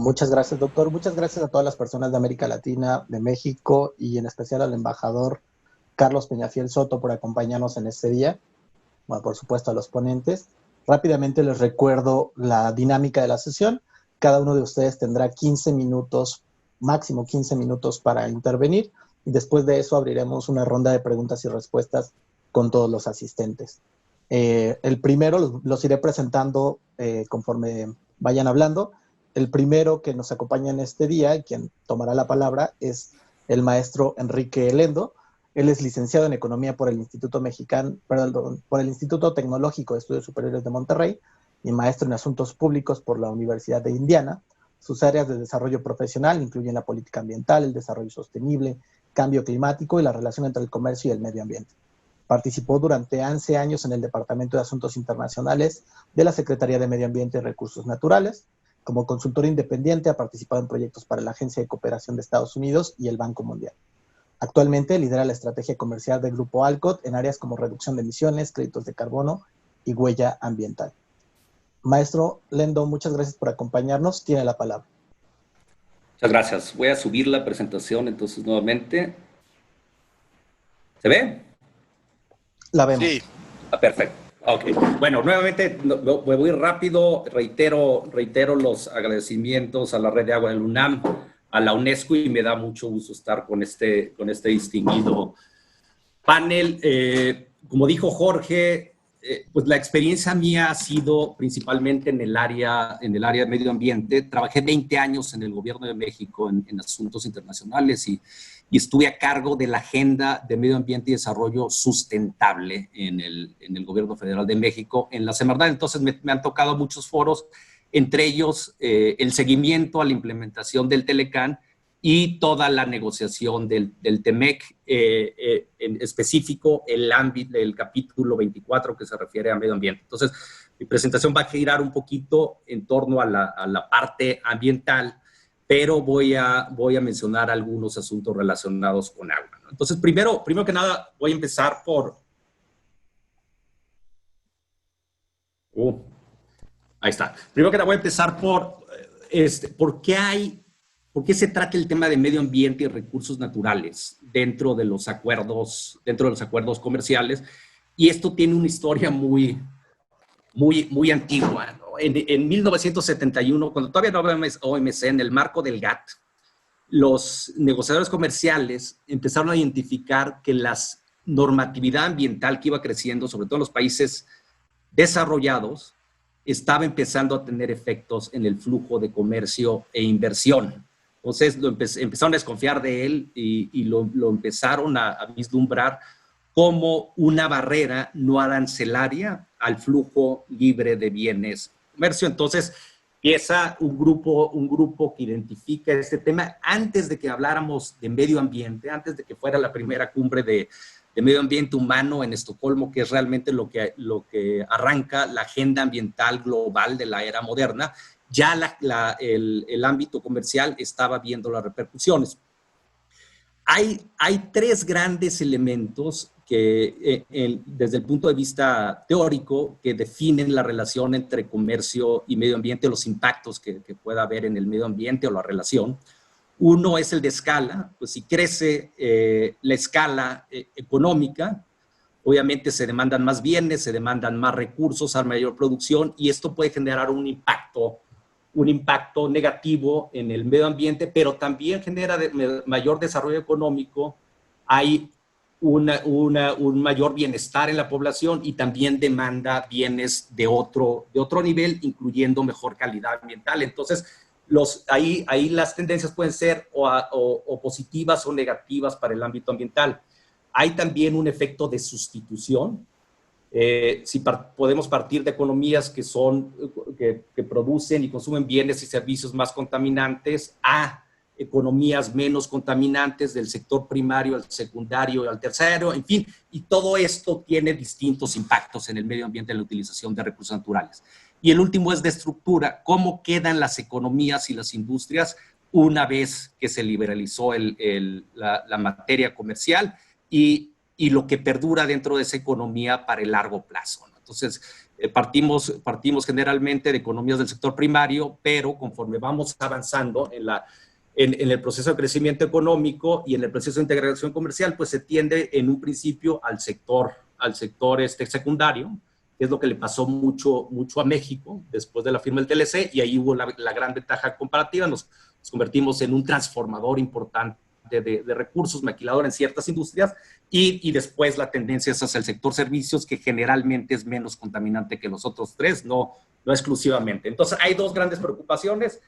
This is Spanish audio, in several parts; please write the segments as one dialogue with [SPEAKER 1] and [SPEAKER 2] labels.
[SPEAKER 1] Muchas gracias, doctor. Muchas gracias a todas las personas de América Latina, de México y en especial al embajador Carlos Peñafiel Soto por acompañarnos en este día. Bueno, por supuesto a los ponentes. Rápidamente les recuerdo la dinámica de la sesión. Cada uno de ustedes tendrá 15 minutos, máximo 15 minutos para intervenir y después de eso abriremos una ronda de preguntas y respuestas con todos los asistentes. El primero los iré presentando conforme vayan hablando. El primero que nos acompaña en este día y quien tomará la palabra es el maestro Enrique Elendo. Él es licenciado en Economía por el por el Instituto Tecnológico de Estudios Superiores de Monterrey y maestro en Asuntos Públicos por la Universidad de Indiana. Sus áreas de desarrollo profesional incluyen la política ambiental, el desarrollo sostenible, cambio climático y la relación entre el comercio y el medio ambiente. Participó durante 11 años en el Departamento de Asuntos Internacionales de la Secretaría de Medio Ambiente y Recursos Naturales. Como consultor independiente ha participado en proyectos para la Agencia de Cooperación de Estados Unidos y el Banco Mundial. Actualmente lidera la estrategia comercial del Grupo Alcott en áreas como reducción de emisiones, créditos de carbono y huella ambiental. Maestro Lendo, muchas gracias por acompañarnos. Tiene la palabra.
[SPEAKER 2] Muchas gracias. Voy a subir la presentación entonces nuevamente. ¿Se ve?
[SPEAKER 1] La vemos.
[SPEAKER 3] Sí.
[SPEAKER 2] Perfecto. Ok. Bueno, nuevamente voy rápido. Reitero los agradecimientos a la Red de Agua del UNAM, a la UNESCO, y me da mucho gusto estar con este distinguido panel. Como dijo Jorge, pues la experiencia mía ha sido principalmente en el área de medio ambiente. Trabajé 20 años en el gobierno de México en asuntos internacionales y estuve a cargo de la agenda de medio ambiente y desarrollo sustentable en el gobierno federal de México, en la Semarnat. Entonces me han tocado muchos foros, entre ellos el seguimiento a la implementación del Telecán y toda la negociación del TEMEC, en específico el capítulo 24 que se refiere a medio ambiente. Entonces, mi presentación va a girar un poquito en torno a la parte ambiental, pero voy a mencionar algunos asuntos relacionados con agua, ¿no? Entonces, primero que nada, voy a empezar por... ahí está. Primero que nada, voy a empezar por ¿por qué se trata el tema de medio ambiente y recursos naturales dentro de los acuerdos comerciales? Y esto tiene una historia muy antigua, ¿no? En 1971, cuando todavía no había OMC, en el marco del GATT, los negociadores comerciales empezaron a identificar que la normatividad ambiental que iba creciendo, sobre todo en los países desarrollados, estaba empezando a tener efectos en el flujo de comercio e inversión. Entonces empezaron a desconfiar de él y lo empezaron a vislumbrar como una barrera no arancelaria al flujo libre de bienes y comercio. Entonces empieza un grupo que identifica este tema antes de que habláramos de medio ambiente, antes de que fuera la primera cumbre de medio ambiente humano en Estocolmo, que es realmente lo que arranca la agenda ambiental global de la era moderna. Ya el ámbito comercial estaba viendo las repercusiones. Hay tres grandes elementos que, desde el punto de vista teórico, que definen la relación entre comercio y medio ambiente, los impactos que pueda haber en el medio ambiente o la relación. Uno es el de escala. Pues si crece la escala económica, obviamente se demandan más bienes, se demandan más recursos, hay mayor producción, y esto puede generar un impacto negativo en el medio ambiente, pero también genera mayor desarrollo económico, hay un mayor bienestar en la población y también demanda bienes de otro nivel, incluyendo mejor calidad ambiental. Entonces, ahí las tendencias pueden ser o positivas o negativas para el ámbito ambiental. Hay también un efecto de sustitución. Si podemos partir de economías que producen y consumen bienes y servicios más contaminantes a economías menos contaminantes, del sector primario al secundario al terciario, en fin, y todo esto tiene distintos impactos en el medio ambiente en la utilización de recursos naturales. Y el último es de estructura: cómo quedan las economías y las industrias una vez que se liberalizó la materia comercial y lo que perdura dentro de esa economía para el largo plazo, ¿no? Entonces, Partimos generalmente de economías del sector primario, pero conforme vamos avanzando en el proceso de crecimiento económico y en el proceso de integración comercial, pues se tiende en un principio al sector secundario, que es lo que le pasó mucho a México después de la firma del TLC, y ahí hubo la gran ventaja comparativa. Nos convertimos en un transformador importante de recursos, maquilador en ciertas industrias, y después la tendencia es hacia el sector servicios, que generalmente es menos contaminante que los otros tres, no exclusivamente. Entonces, hay dos grandes preocupaciones.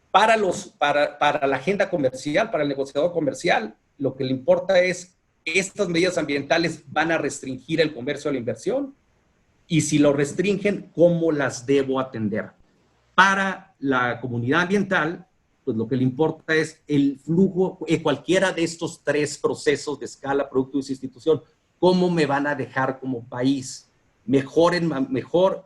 [SPEAKER 2] Para la agenda comercial, para el negociador comercial, lo que le importa es, estas medidas ambientales van a restringir el comercio a la inversión, y si lo restringen, ¿cómo las debo atender? Para la comunidad ambiental, pues lo que le importa es el flujo, cualquiera de estos tres procesos de escala, producto y institución, ¿cómo me van a dejar como país mejor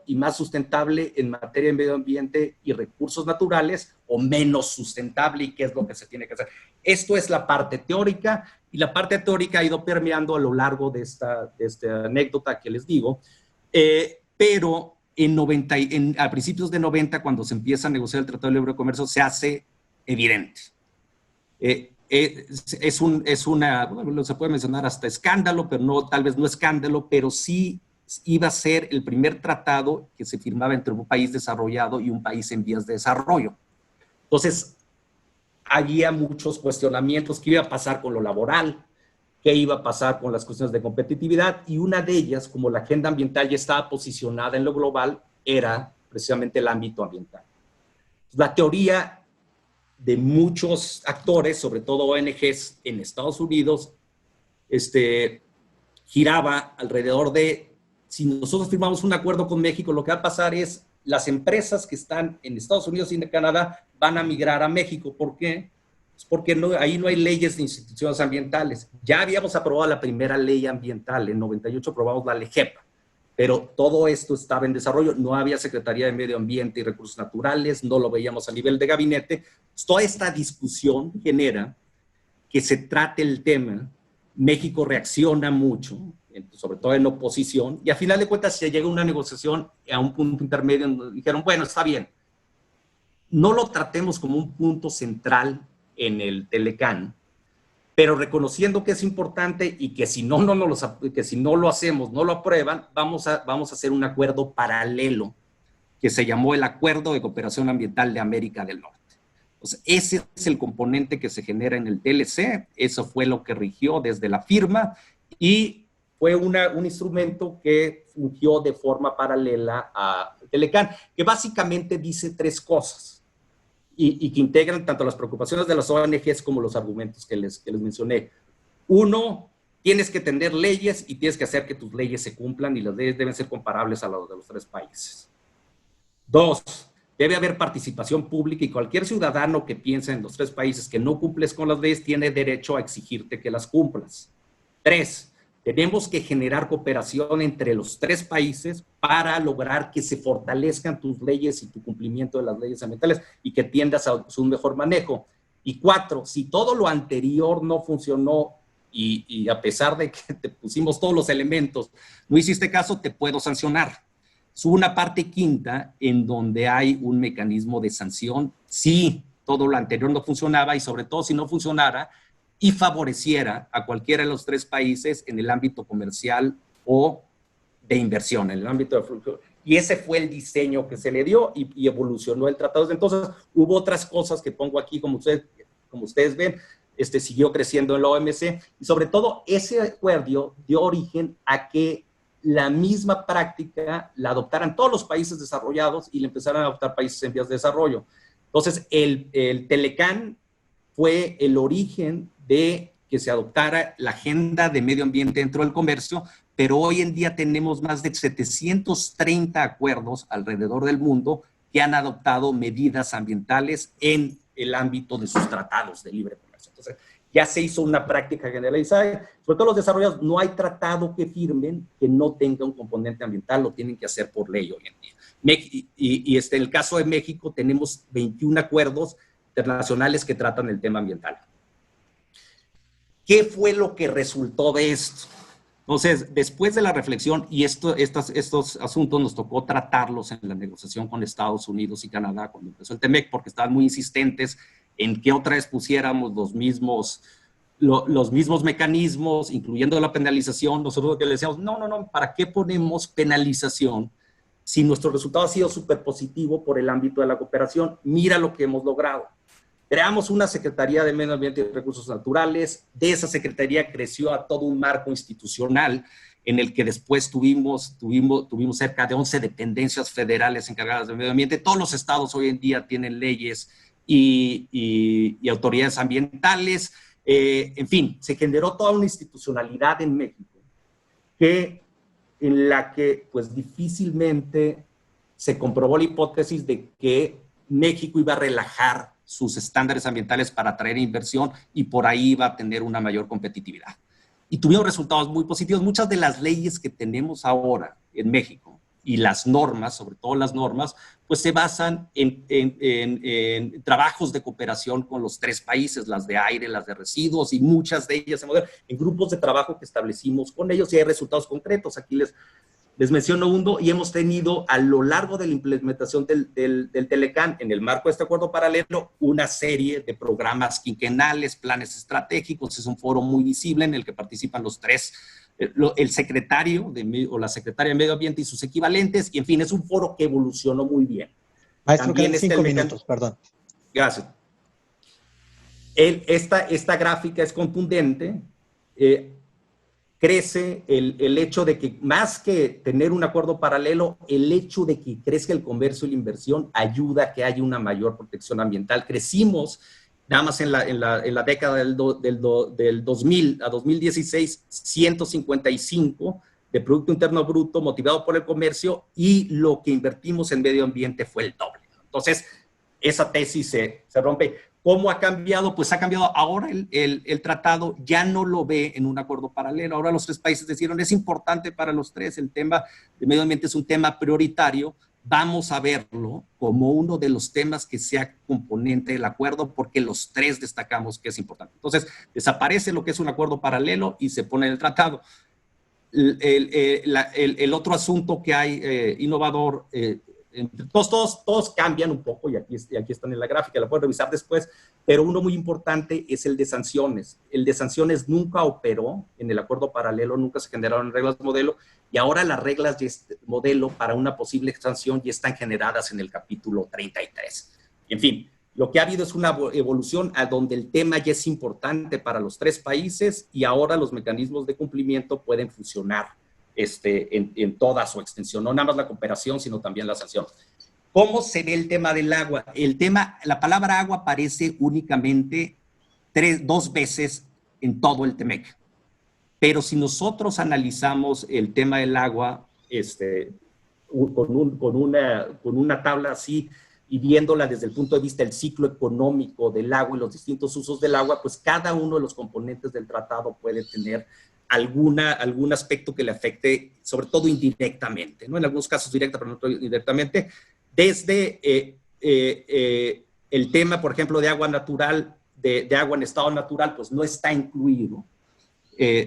[SPEAKER 2] y más sustentable en materia de medio ambiente y recursos naturales, o menos sustentable, y qué es lo que se tiene que hacer? Esto es la parte teórica, y la parte teórica ha ido permeando a lo largo de esta anécdota que les digo, pero a principios de 90, cuando se empieza a negociar el Tratado de Libre Comercio, se hace evidente. Bueno, se puede mencionar hasta escándalo, pero tal vez no escándalo, pero sí iba a ser el primer tratado que se firmaba entre un país desarrollado y un país en vías de desarrollo. Entonces, había muchos cuestionamientos: qué iba a pasar con lo laboral, qué iba a pasar con las cuestiones de competitividad, y una de ellas, como la agenda ambiental ya estaba posicionada en lo global, era precisamente el ámbito ambiental. La teoría de muchos actores, sobre todo ONGs en Estados Unidos, giraba alrededor de, si nosotros firmamos un acuerdo con México, lo que va a pasar es, las empresas que están en Estados Unidos y en Canadá van a migrar a México. ¿Por qué? Pues porque ahí no hay leyes de instituciones ambientales. Ya habíamos aprobado la primera ley ambiental, en 98 aprobamos la LEGEPA, pero todo esto estaba en desarrollo, no había Secretaría de Medio Ambiente y Recursos Naturales, no lo veíamos a nivel de gabinete. Toda esta discusión genera que se trate el tema. México reacciona mucho, sobre todo en oposición, y a final de cuentas se llega a una negociación a un punto intermedio en donde dijeron, bueno, está bien, no lo tratemos como un punto central en el Telecán, pero reconociendo que es importante, y que si no lo hacemos, no lo aprueban, vamos a hacer un acuerdo paralelo que se llamó el Acuerdo de Cooperación Ambiental de América del Norte. Entonces, ese es el componente que se genera en el TLC, eso fue lo que rigió desde la firma, y fue un instrumento que fungió de forma paralela a Telecán, que básicamente dice tres cosas, y que integran tanto las preocupaciones de las ONGs como los argumentos que les mencioné. Uno, tienes que tener leyes y tienes que hacer que tus leyes se cumplan, y las leyes deben ser comparables a las de los tres países. Dos, debe haber participación pública, y cualquier ciudadano que piense en los tres países que no cumples con las leyes tiene derecho a exigirte que las cumplas. Tres, tenemos que generar cooperación entre los tres países para lograr que se fortalezcan tus leyes y tu cumplimiento de las leyes ambientales, y que tiendas a su mejor manejo. Y cuatro, si todo lo anterior no funcionó, y a pesar de que te pusimos todos los elementos, no hiciste caso, te puedo sancionar. Es una parte quinta en donde hay un mecanismo de sanción si todo lo anterior no funcionaba, y sobre todo si no funcionara y favoreciera a cualquiera de los tres países en el ámbito comercial o de inversión, en el ámbito de flujo. Y ese fue el diseño que se le dio, y evolucionó el tratado. Entonces, hubo otras cosas que pongo aquí, como ustedes ven, siguió creciendo en la OMC, y sobre todo ese acuerdo dio origen a que la misma práctica la adoptaran todos los países desarrollados y la empezaran a adoptar países en vías de desarrollo. Entonces, el Telecán fue el origen de que se adoptara la agenda de medio ambiente dentro del comercio, pero hoy en día tenemos más de 730 acuerdos alrededor del mundo que han adoptado medidas ambientales en el ámbito de sus tratados de libre comercio. Entonces, ya se hizo una práctica generalizada. Sobre todo los desarrollados, no hay tratado que firmen que no tenga un componente ambiental, lo tienen que hacer por ley hoy en día. En el caso de México tenemos 21 acuerdos internacionales que tratan el tema ambiental. ¿Qué fue lo que resultó de esto? Entonces, después de la reflexión, y estos asuntos nos tocó tratarlos en la negociación con Estados Unidos y Canadá cuando empezó el TEMEC, porque estaban muy insistentes en que otra vez pusiéramos los mismos mecanismos, incluyendo la penalización. Nosotros lo que le decíamos, no, ¿para qué ponemos penalización si nuestro resultado ha sido súper positivo por el ámbito de la cooperación? Mira lo que hemos logrado. Creamos una Secretaría de Medio Ambiente y Recursos Naturales. De esa Secretaría creció a todo un marco institucional en el que después tuvimos cerca de 11 dependencias federales encargadas del medio ambiente. Todos los estados hoy en día tienen leyes y autoridades ambientales. En fin, se generó toda una institucionalidad en México en la que pues difícilmente se comprobó la hipótesis de que México iba a relajar sus estándares ambientales para atraer inversión y por ahí va a tener una mayor competitividad. Y tuvimos resultados muy positivos. Muchas de las leyes que tenemos ahora en México y las normas, sobre todo las normas, pues se basan en trabajos de cooperación con los 3 países, las de aire, las de residuos, y muchas de ellas en grupos de trabajo que establecimos con ellos, y hay resultados concretos. Aquí les menciono uno, y hemos tenido a lo largo de la implementación del Telecán, en el marco de este acuerdo paralelo, una serie de programas quinquenales, planes estratégicos. Es un foro muy visible en el que participan los 3, el secretario o la secretaria de Medio Ambiente y sus equivalentes, y en fin, es un foro que evolucionó muy bien.
[SPEAKER 1] Maestro, quedan 5 minutos, perdón.
[SPEAKER 2] Gracias. Esta gráfica es contundente. Crece el hecho de que, más que tener un acuerdo paralelo, el hecho de que crezca el comercio y la inversión ayuda a que haya una mayor protección ambiental. Crecimos, nada más en la década del 2000 a 2016, 155 de Producto Interno Bruto motivado por el comercio, y lo que invertimos en medio ambiente fue el doble. Entonces, esa tesis se rompe. ¿Cómo ha cambiado? Pues ha cambiado. Ahora el tratado ya no lo ve en un acuerdo paralelo. Ahora los 3 países decidieron, es importante para los 3, el tema de medio ambiente es un tema prioritario, vamos a verlo como uno de los temas que sea componente del acuerdo, porque los 3 destacamos que es importante. Entonces, desaparece lo que es un acuerdo paralelo y se pone en el tratado. El otro asunto que hay innovador, todos cambian un poco, y aquí están en la gráfica, la pueden revisar después, pero uno muy importante es el de sanciones. El de sanciones nunca operó en el acuerdo paralelo, nunca se generaron reglas modelo, y ahora las reglas de modelo para una posible sanción ya están generadas en el capítulo 33. En fin, lo que ha habido es una evolución a donde el tema ya es importante para los 3 países, y ahora los mecanismos de cumplimiento pueden funcionar en toda su extensión, no nada más la cooperación, sino también la sanción. ¿Cómo se ve el tema del agua? La palabra agua aparece únicamente 2 veces en todo el TEMEC. Pero si nosotros analizamos el tema del agua con una tabla así, y viéndola desde el punto de vista del ciclo económico del agua y los distintos usos del agua, pues cada uno de los componentes del tratado puede tener algún aspecto que le afecte, sobre todo indirectamente, ¿no? En algunos casos directa, pero no indirectamente. Desde el tema, por ejemplo, de agua natural, de agua en estado natural, pues no está incluido.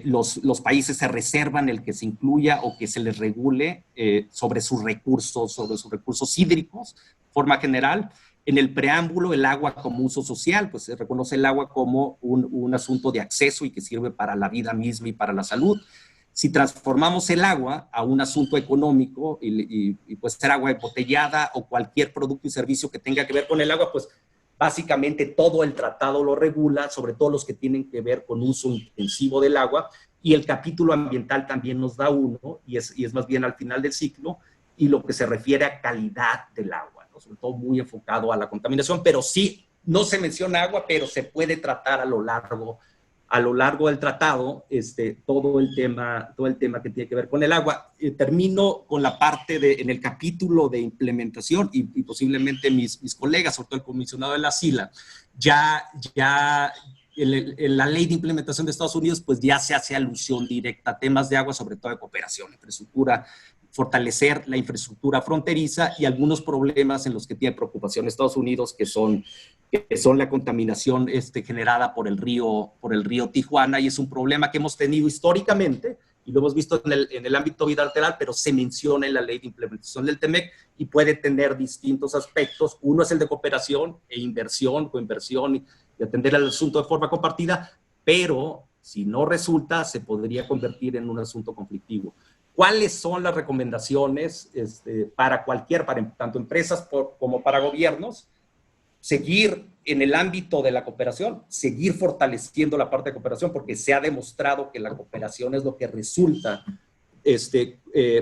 [SPEAKER 2] Los países se reservan el que se incluya o que se les regule sobre sus recursos hídricos, de forma general. En el preámbulo, el agua como uso social, pues se reconoce el agua como un asunto de acceso y que sirve para la vida misma y para la salud. Si transformamos el agua a un asunto económico y puede ser agua embotellada o cualquier producto y servicio que tenga que ver con el agua, pues básicamente todo el tratado lo regula, sobre todo los que tienen que ver con uso intensivo del agua, y el capítulo ambiental también nos da uno, y es más bien al final del ciclo, y lo que se refiere a calidad del agua, ¿no? Sobre todo muy enfocado a la contaminación, pero sí, no se menciona agua, pero se puede tratar a lo largo del tratado todo el tema que tiene que ver con el agua. Termino con la parte en el capítulo de implementación, y posiblemente mis colegas, sobre todo el comisionado de la SILA, ya en la ley de implementación de Estados Unidos, pues ya se hace alusión directa a temas de agua, sobre todo de cooperación, infraestructura, fortalecer la infraestructura fronteriza, y algunos problemas en los que tiene preocupación Estados Unidos, que son la contaminación generada por el río Tijuana, y es un problema que hemos tenido históricamente, y lo hemos visto en el ámbito bilateral, pero se menciona en la ley de implementación del TEMEC y puede tener distintos aspectos. Uno es el de cooperación e inversión, coinversión y atender al asunto de forma compartida, pero si no resulta, se podría convertir en un asunto conflictivo. ¿Cuáles son las recomendaciones para tanto empresas como para gobiernos? Seguir en el ámbito de la cooperación, seguir fortaleciendo la parte de cooperación, porque se ha demostrado que la cooperación es lo que resulta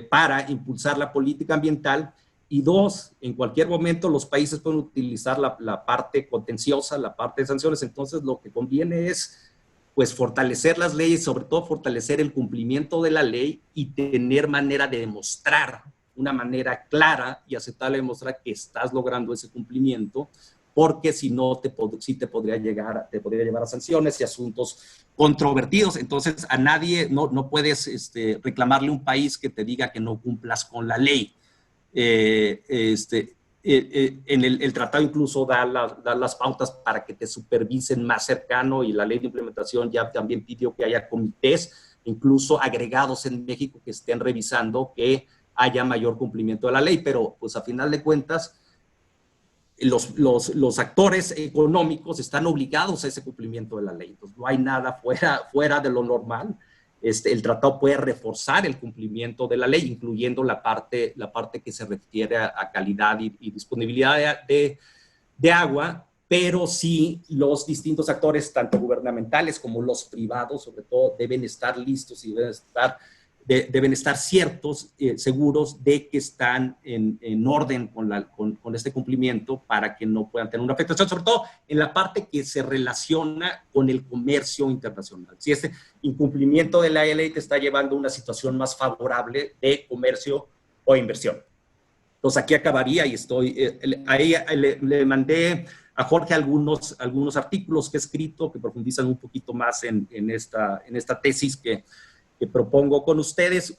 [SPEAKER 2] para impulsar la política ambiental. Y dos, en cualquier momento los países pueden utilizar la parte contenciosa, la parte de sanciones. Entonces lo que conviene es pues fortalecer las leyes, sobre todo fortalecer el cumplimiento de la ley y tener manera de demostrar, una manera clara y aceptable de demostrar que estás logrando ese cumplimiento, porque si no, sí te podría llevar a sanciones y asuntos controvertidos. Entonces, a nadie, no puedes reclamarle a un país que te diga que no cumplas con la ley. En el tratado incluso da las pautas para que te supervisen más cercano, y la ley de implementación ya también pidió que haya comités, incluso agregados en México, que estén revisando que haya mayor cumplimiento de la ley. Pero pues a final de cuentas, los actores económicos están obligados a ese cumplimiento de la ley. Entonces no hay nada fuera de lo normal. El tratado puede reforzar el cumplimiento de la ley, incluyendo la parte que se refiere a calidad y disponibilidad de agua, pero sí los distintos actores, tanto gubernamentales como los privados, sobre todo, deben estar listos y deben estar ciertos, seguros de que están en orden con este cumplimiento, para que no puedan tener una afectación, sobre todo en la parte que se relaciona con el comercio internacional. Si este incumplimiento de la ley te está llevando a una situación más favorable de comercio o inversión. Entonces aquí acabaría, y ahí le mandé a Jorge algunos artículos que he escrito que profundizan un poquito más en esta tesis que propongo con ustedes,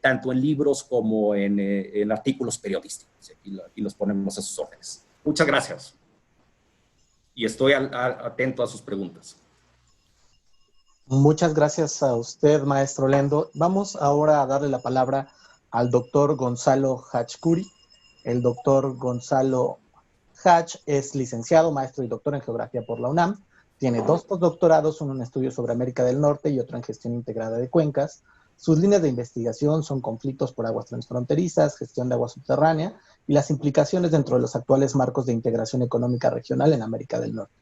[SPEAKER 2] tanto en libros como en artículos periodísticos. Aquí los ponemos a sus órdenes. Muchas gracias. Y estoy atento a sus preguntas.
[SPEAKER 1] Muchas gracias a usted, maestro Lendo. Vamos ahora a darle la palabra al doctor Gonzalo Hachkuri. El doctor Gonzalo Hach es licenciado, maestro y doctor en geografía por la UNAM. Tiene 2 postdoctorados, uno en estudios sobre América del Norte y otro en gestión integrada de cuencas. Sus líneas de investigación son conflictos por aguas transfronterizas, gestión de agua subterránea y las implicaciones dentro de los actuales marcos de integración económica regional en América del Norte.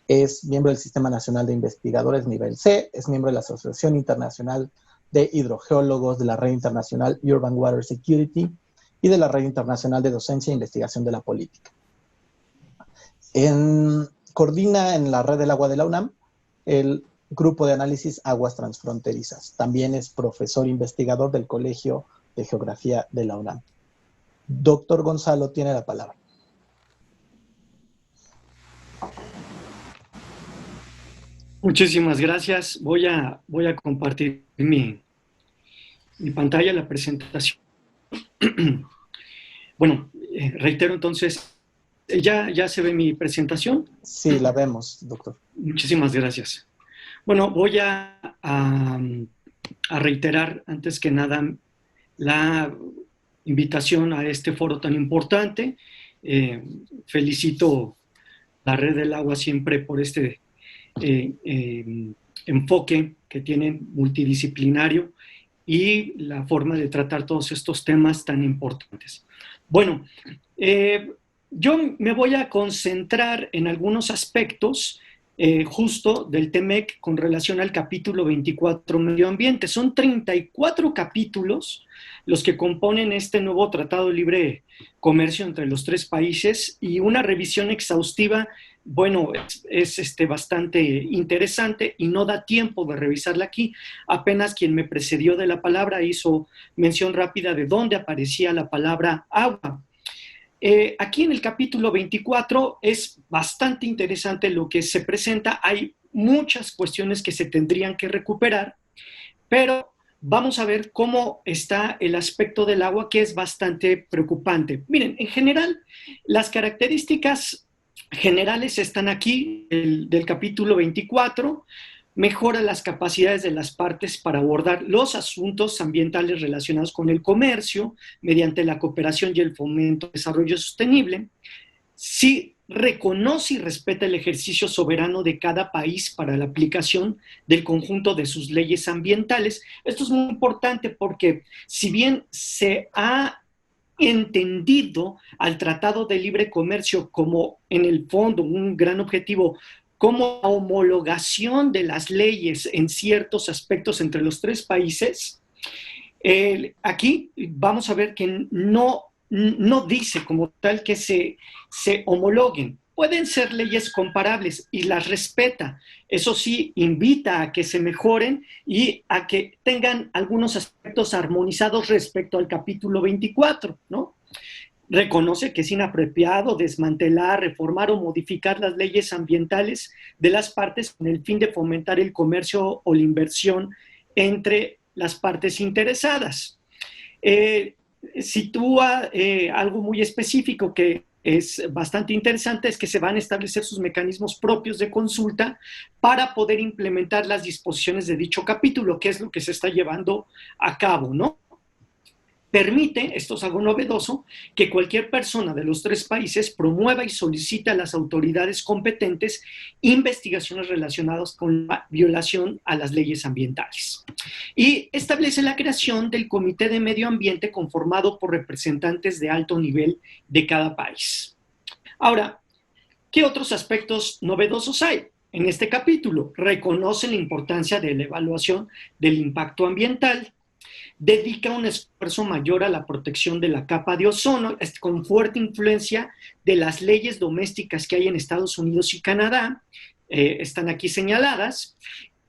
[SPEAKER 1] Es miembro del Sistema Nacional de Investigadores Nivel C, es miembro de la Asociación Internacional de Hidrogeólogos, de la Red Internacional Urban Water Security y de la Red Internacional de Docencia e Investigación de la Política. Coordina en la Red del Agua de la UNAM el Grupo de Análisis Aguas Transfronterizas. También es profesor investigador del Colegio de Geografía de la UNAM. Doctor Gonzalo, tiene la palabra.
[SPEAKER 3] Muchísimas gracias. Voy a compartir mi pantalla, la presentación. Bueno, reitero entonces, ¿ya se ve mi presentación?
[SPEAKER 1] Sí, la vemos, doctor.
[SPEAKER 3] Muchísimas gracias. Bueno, voy a reiterar antes que nada la invitación a este foro tan importante. Felicito a la Red del Agua siempre por este enfoque que tienen multidisciplinario y la forma de tratar todos estos temas tan importantes. Bueno, yo me voy a concentrar en algunos aspectos justo del TEMEC con relación al capítulo 24 Medio Ambiente. Son 34 capítulos los que componen este nuevo Tratado de Libre Comercio entre los 3 países, y una revisión exhaustiva, bueno, es bastante interesante y no da tiempo de revisarla aquí. Apenas quien me precedió de la palabra hizo mención rápida de dónde aparecía la palabra agua. Aquí en el capítulo 24 es bastante interesante lo que se presenta. Hay muchas cuestiones que se tendrían que recuperar, pero vamos a ver cómo está el aspecto del agua, que es bastante preocupante. Miren, en general, las características generales están aquí del capítulo 24. mejora las capacidades de las partes para abordar los asuntos ambientales relacionados con el comercio mediante la cooperación y el fomento del desarrollo sostenible. Sí reconoce y respeta el ejercicio soberano de cada país para la aplicación del conjunto de sus leyes ambientales. Esto es muy importante porque si bien se ha entendido al Tratado de Libre Comercio como en el fondo un gran objetivo, como la homologación de las leyes en ciertos aspectos entre los tres países, aquí vamos a ver que no dice como tal que se homologuen. Pueden ser leyes comparables y las respeta. Eso sí, invita a que se mejoren y a que tengan algunos aspectos armonizados respecto al capítulo 24, ¿no? Reconoce que es inapropiado desmantelar, reformar o modificar las leyes ambientales de las partes con el fin de fomentar el comercio o la inversión entre las partes interesadas. Sitúa algo muy específico que es bastante interesante, es que se van a establecer sus mecanismos propios de consulta para poder implementar las disposiciones de dicho capítulo, que es lo que se está llevando a cabo, ¿no? Permite, esto es algo novedoso, que cualquier persona de los tres países promueva y solicite a las autoridades competentes investigaciones relacionadas con la violación a las leyes ambientales. Y establece la creación del Comité de Medio Ambiente conformado por representantes de alto nivel de cada país. Ahora, ¿qué otros aspectos novedosos hay? En este capítulo reconoce la importancia de la evaluación del impacto ambiental, dedica un esfuerzo mayor a la protección de la capa de ozono, con fuerte influencia de las leyes domésticas que hay en Estados Unidos y Canadá, están aquí señaladas,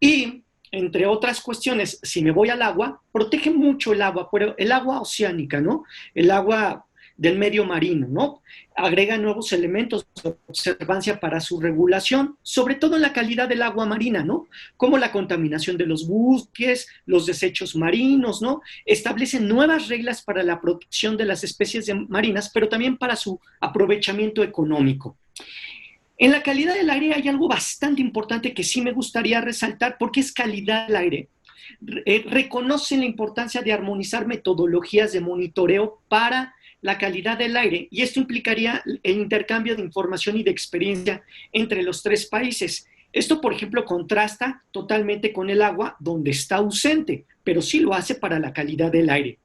[SPEAKER 3] y entre otras cuestiones, si me voy al agua, protege mucho el agua, pero el agua oceánica, ¿no? El agua del medio marino, ¿no? Agrega nuevos elementos de observancia para su regulación, sobre todo en la calidad del agua marina, ¿no? Como la contaminación de los buques, los desechos marinos, ¿no? Establecen nuevas reglas para la protección de las especies marinas, pero también para su aprovechamiento económico. En la calidad del aire hay algo bastante importante que sí me gustaría resaltar porque es calidad del aire. Reconocen la importancia de armonizar metodologías de monitoreo para la calidad del aire, y esto implicaría el intercambio de información y de experiencia entre los tres países. Esto, por ejemplo, contrasta totalmente con el agua, donde está ausente, pero sí lo hace para la calidad del aire.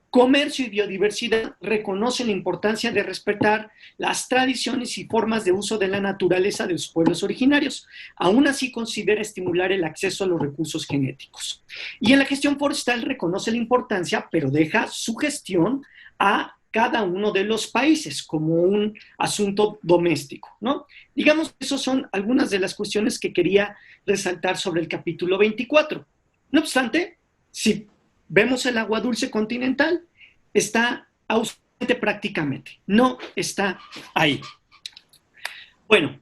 [SPEAKER 3] Comercio y biodiversidad reconocen la importancia de respetar las tradiciones y formas de uso de la naturaleza de los pueblos originarios. Aún así, considera estimular el acceso a los recursos genéticos. Y en la gestión forestal reconoce la importancia, pero deja su gestión a cada uno de los países como un asunto doméstico, ¿no? Digamos que esas son algunas de las cuestiones que quería resaltar sobre el capítulo 24. No obstante, si vemos el agua dulce continental, está ausente prácticamente, no está ahí. Bueno,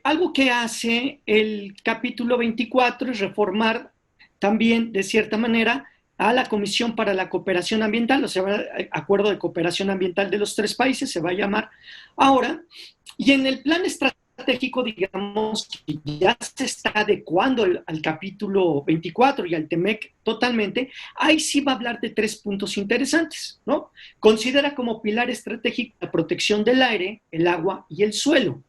[SPEAKER 3] algo que hace el capítulo 24 es reformar también, de cierta manera, a la Comisión para la Cooperación Ambiental, o sea, Acuerdo de Cooperación Ambiental de los tres países, se va a llamar ahora, y en el plan estratégico, digamos, que ya se está adecuando al capítulo 24 y al TEMEC totalmente, ahí sí va a hablar de 3 puntos interesantes, ¿no? Considera como pilar estratégico la protección del aire, el agua y el suelo.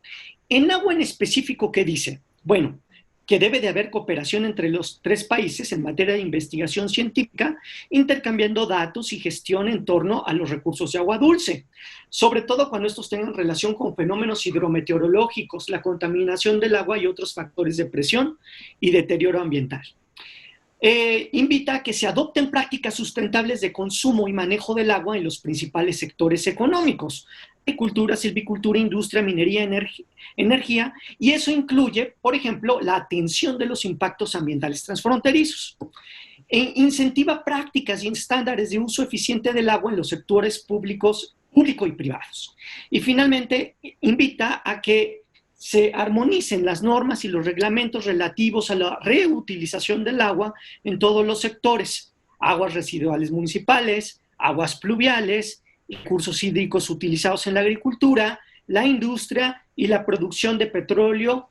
[SPEAKER 3] En agua en específico, ¿qué dice? Bueno, que debe de haber cooperación entre los tres países en materia de investigación científica, intercambiando datos y gestión en torno a los recursos de agua dulce, sobre todo cuando estos tengan relación con fenómenos hidrometeorológicos, la contaminación del agua y otros factores de presión y deterioro ambiental. Invita a que se adopten prácticas sustentables de consumo y manejo del agua en los principales sectores económicos: agricultura, silvicultura, industria, minería, energía, y eso incluye, por ejemplo, la atención de los impactos ambientales transfronterizos. Incentiva prácticas y estándares de uso eficiente del agua en los sectores público y privados. Y finalmente, invita a que se armonicen las normas y los reglamentos relativos a la reutilización del agua en todos los sectores: aguas residuales municipales, aguas pluviales, recursos hídricos utilizados en la agricultura, la industria y la producción de petróleo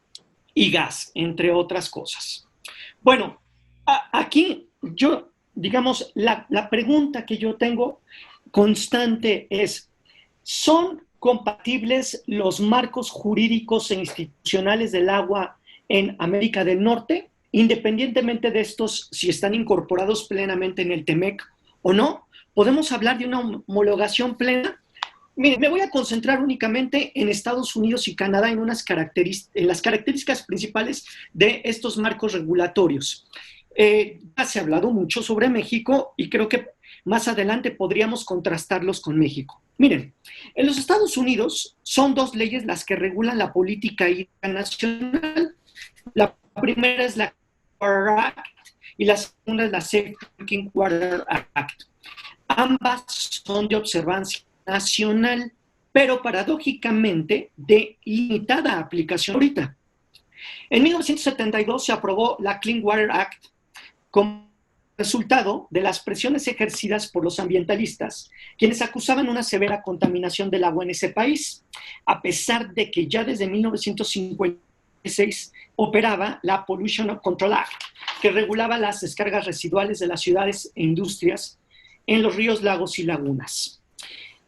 [SPEAKER 3] y gas, entre otras cosas. Bueno, aquí yo, digamos, la pregunta que yo tengo constante es, ¿son compatibles los marcos jurídicos e institucionales del agua en América del Norte, independientemente de estos, si están incorporados plenamente en el TEMEC o no? ¿Podemos hablar de una homologación plena? Mire, me voy a concentrar únicamente en Estados Unidos y Canadá en las características principales de estos marcos regulatorios. Ya se ha hablado mucho sobre México y creo que más adelante podríamos contrastarlos con México. Miren, en los Estados Unidos son dos leyes las que regulan la política hídrica nacional. La primera es la Water Act y la segunda es la Safe Drinking Water Act. Ambas son de observancia nacional, pero paradójicamente de limitada aplicación ahorita. En 1972 se aprobó la Clean Water Act como resultado de las presiones ejercidas por los ambientalistas, quienes acusaban una severa contaminación del agua en ese país, a pesar de que ya desde 1956 operaba la Pollution Control Act, que regulaba las descargas residuales de las ciudades e industrias en los ríos, lagos y lagunas.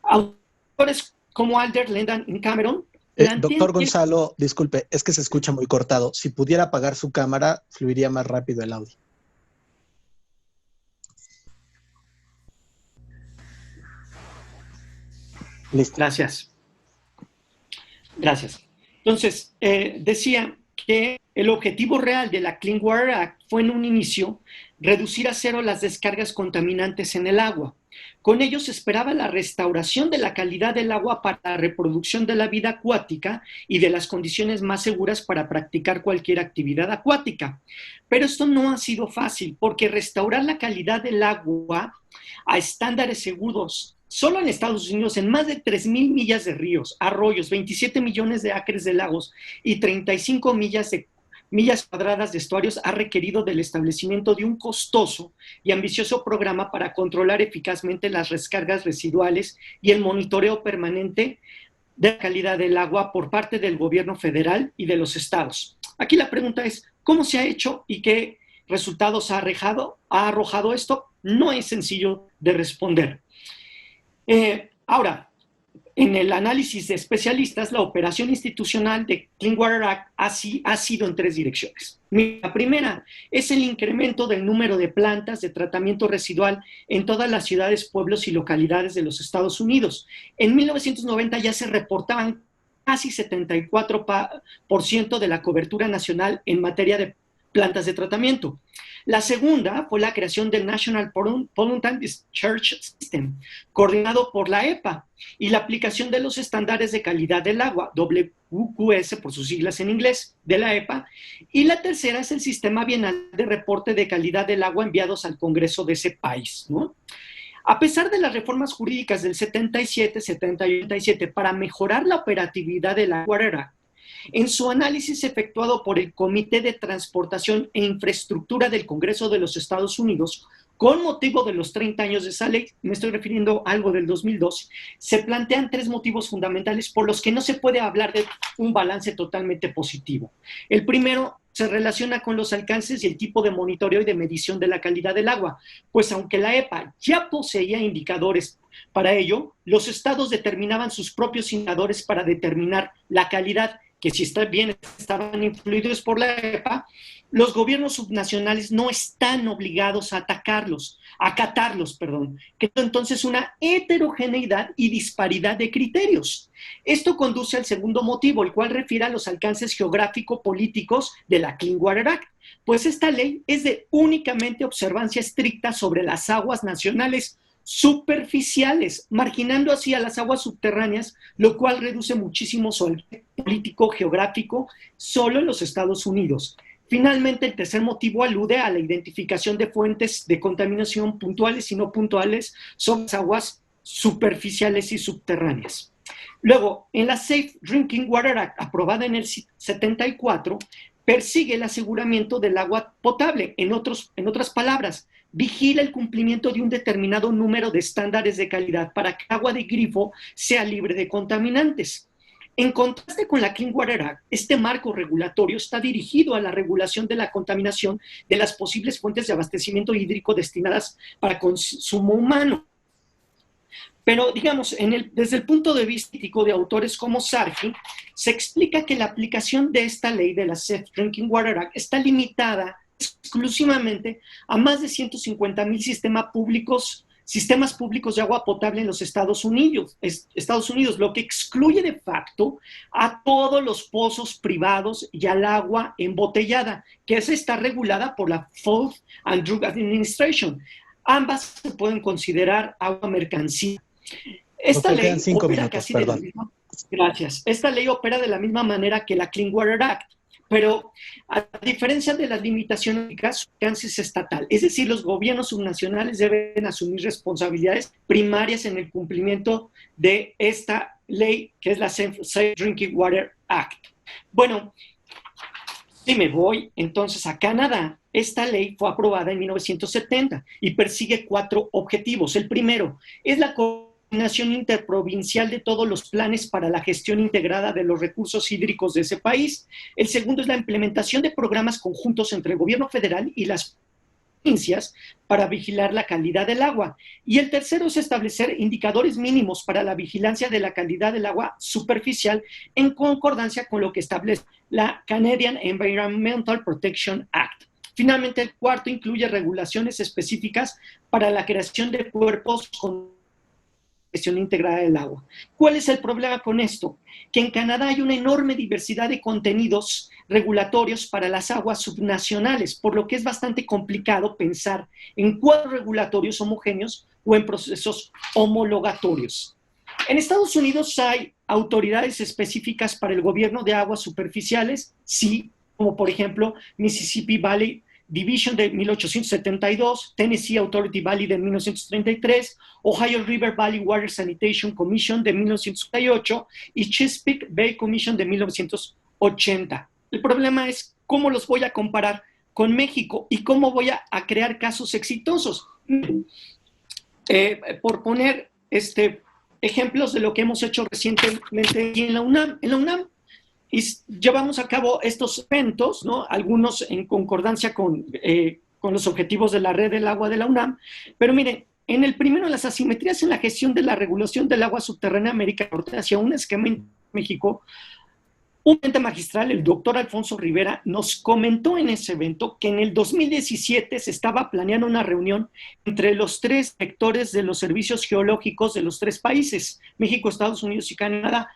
[SPEAKER 3] Autores como Alder, Lendan y Cameron
[SPEAKER 1] Doctor Gonzalo, disculpe, es que se escucha muy cortado. Si pudiera apagar su cámara, fluiría más rápido el audio.
[SPEAKER 3] Listo. Gracias. Gracias. Entonces, decía que el objetivo real de la Clean Water Act fue en un inicio reducir a cero las descargas contaminantes en el agua. Con ello se esperaba la restauración de la calidad del agua para la reproducción de la vida acuática y de las condiciones más seguras para practicar cualquier actividad acuática. Pero esto no ha sido fácil, porque restaurar la calidad del agua a estándares seguros solo en Estados Unidos, en más de 3,000 millas de ríos, arroyos, 27 millones de acres de lagos y 35 millas cuadradas de estuarios, ha requerido del establecimiento de un costoso y ambicioso programa para controlar eficazmente las descargas residuales y el monitoreo permanente de la calidad del agua por parte del gobierno federal y de los estados. Aquí la pregunta es, ¿cómo se ha hecho y qué resultados ha arrojado esto? No es sencillo de responder. Ahora, en el análisis de especialistas, la operación institucional de Clean Water Act ha sido en 3 direcciones. La primera es el incremento del número de plantas de tratamiento residual en todas las ciudades, pueblos y localidades de los Estados Unidos. En 1990 ya se reportaban casi 74% de la cobertura nacional en materia de plantas de tratamiento. La segunda fue la creación del National Pollutant Discharge System, coordinado por la EPA, y la aplicación de los estándares de calidad del agua, WQS por sus siglas en inglés, de la EPA. Y la tercera es el Sistema Bienal de Reporte de Calidad del Agua enviados al Congreso de ese país, ¿no? A pesar de las reformas jurídicas del 77, 70 y 87 para mejorar la operatividad de la Water Act, en su análisis efectuado por el Comité de Transportación e Infraestructura del Congreso de los Estados Unidos, con motivo de los 30 años de esa ley, me estoy refiriendo a algo del 2002, se plantean 3 motivos fundamentales por los que no se puede hablar de un balance totalmente positivo. El primero se relaciona con los alcances y el tipo de monitoreo y de medición de la calidad del agua, pues aunque la EPA ya poseía indicadores para ello, los estados determinaban sus propios indicadores para determinar la calidad, que si estaban influidos por la EPA, los gobiernos subnacionales no están obligados a acatarlos, creando entonces una heterogeneidad y disparidad de criterios. Esto conduce al segundo motivo, el cual refiere a los alcances geográfico-políticos de la Clean Water Act, pues esta ley es de únicamente observancia estricta sobre las aguas nacionales superficiales, marginando así a las aguas subterráneas, lo cual reduce muchísimo su alcance político geográfico solo en los Estados Unidos. Finalmente, el tercer motivo alude a la identificación de fuentes de contaminación puntuales y no puntuales sobre las aguas superficiales y subterráneas. Luego, en la Safe Drinking Water Act, aprobada en el 74, persigue el aseguramiento del agua potable. En otras palabras, vigila el cumplimiento de un determinado número de estándares de calidad para que el agua de grifo sea libre de contaminantes. En contraste con la Clean Water Act, este marco regulatorio está dirigido a la regulación de la contaminación de las posibles fuentes de abastecimiento hídrico destinadas para consumo humano. Pero, digamos, desde el punto de vista ético de autores como Sargi, se explica que la aplicación de esta ley de la Safe Drinking Water Act está limitada exclusivamente a más de 150,000 sistemas públicos de agua potable en los Estados Unidos, lo que excluye de facto a todos los pozos privados y al agua embotellada, que esa está regulada por la Food and Drug Administration. Ambas se pueden considerar agua mercancía. Esta ley opera casi de la misma. Gracias. Esta ley opera de la misma manera que la Clean Water Act, pero a diferencia de las limitaciones, su alcance es estatal. Es decir, los gobiernos subnacionales deben asumir responsabilidades primarias en el cumplimiento de esta ley, que es la Safe Drinking Water Act. Bueno, si me voy entonces a Canadá, esta ley fue aprobada en 1970 y persigue 4 objetivos. El primero es la coordinación interprovincial de todos los planes para la gestión integrada de los recursos hídricos de ese país. El segundo es la implementación de programas conjuntos entre el gobierno federal y las provincias para vigilar la calidad del agua. Y el tercero es establecer indicadores mínimos para la vigilancia de la calidad del agua superficial en concordancia con lo que establece la Canadian Environmental Protection Act. Finalmente, el cuarto incluye regulaciones específicas para la creación de cuerpos con gestión integrada del agua. ¿Cuál es el problema con esto? Que en Canadá hay una enorme diversidad de contenidos regulatorios para las aguas subnacionales, por lo que es bastante complicado pensar en cuadros regulatorios homogéneos o en procesos homologatorios. En Estados Unidos hay autoridades específicas para el gobierno de aguas superficiales, sí, como por ejemplo Mississippi Valley Division de 1872, Tennessee Authority Valley de 1933, Ohio River Valley Water Sanitation Commission de 1938 y Chesapeake Bay Commission de 1980. El problema es cómo los voy a comparar con México y cómo voy a crear casos exitosos. Por poner ejemplos de lo que hemos hecho recientemente en la UNAM. En la UNAM llevamos a cabo estos eventos, ¿no? Algunos en concordancia con los objetivos de la red del agua de la UNAM, pero miren, en el primero, las asimetrías en la gestión de la regulación del agua subterránea en América Norte hacia un esquema en México. Un ente magistral, el doctor Alfonso Rivera, nos comentó en ese evento que en el 2017 se estaba planeando una reunión entre los 3 sectores de los servicios geológicos de los 3 países, México, Estados Unidos y Canadá,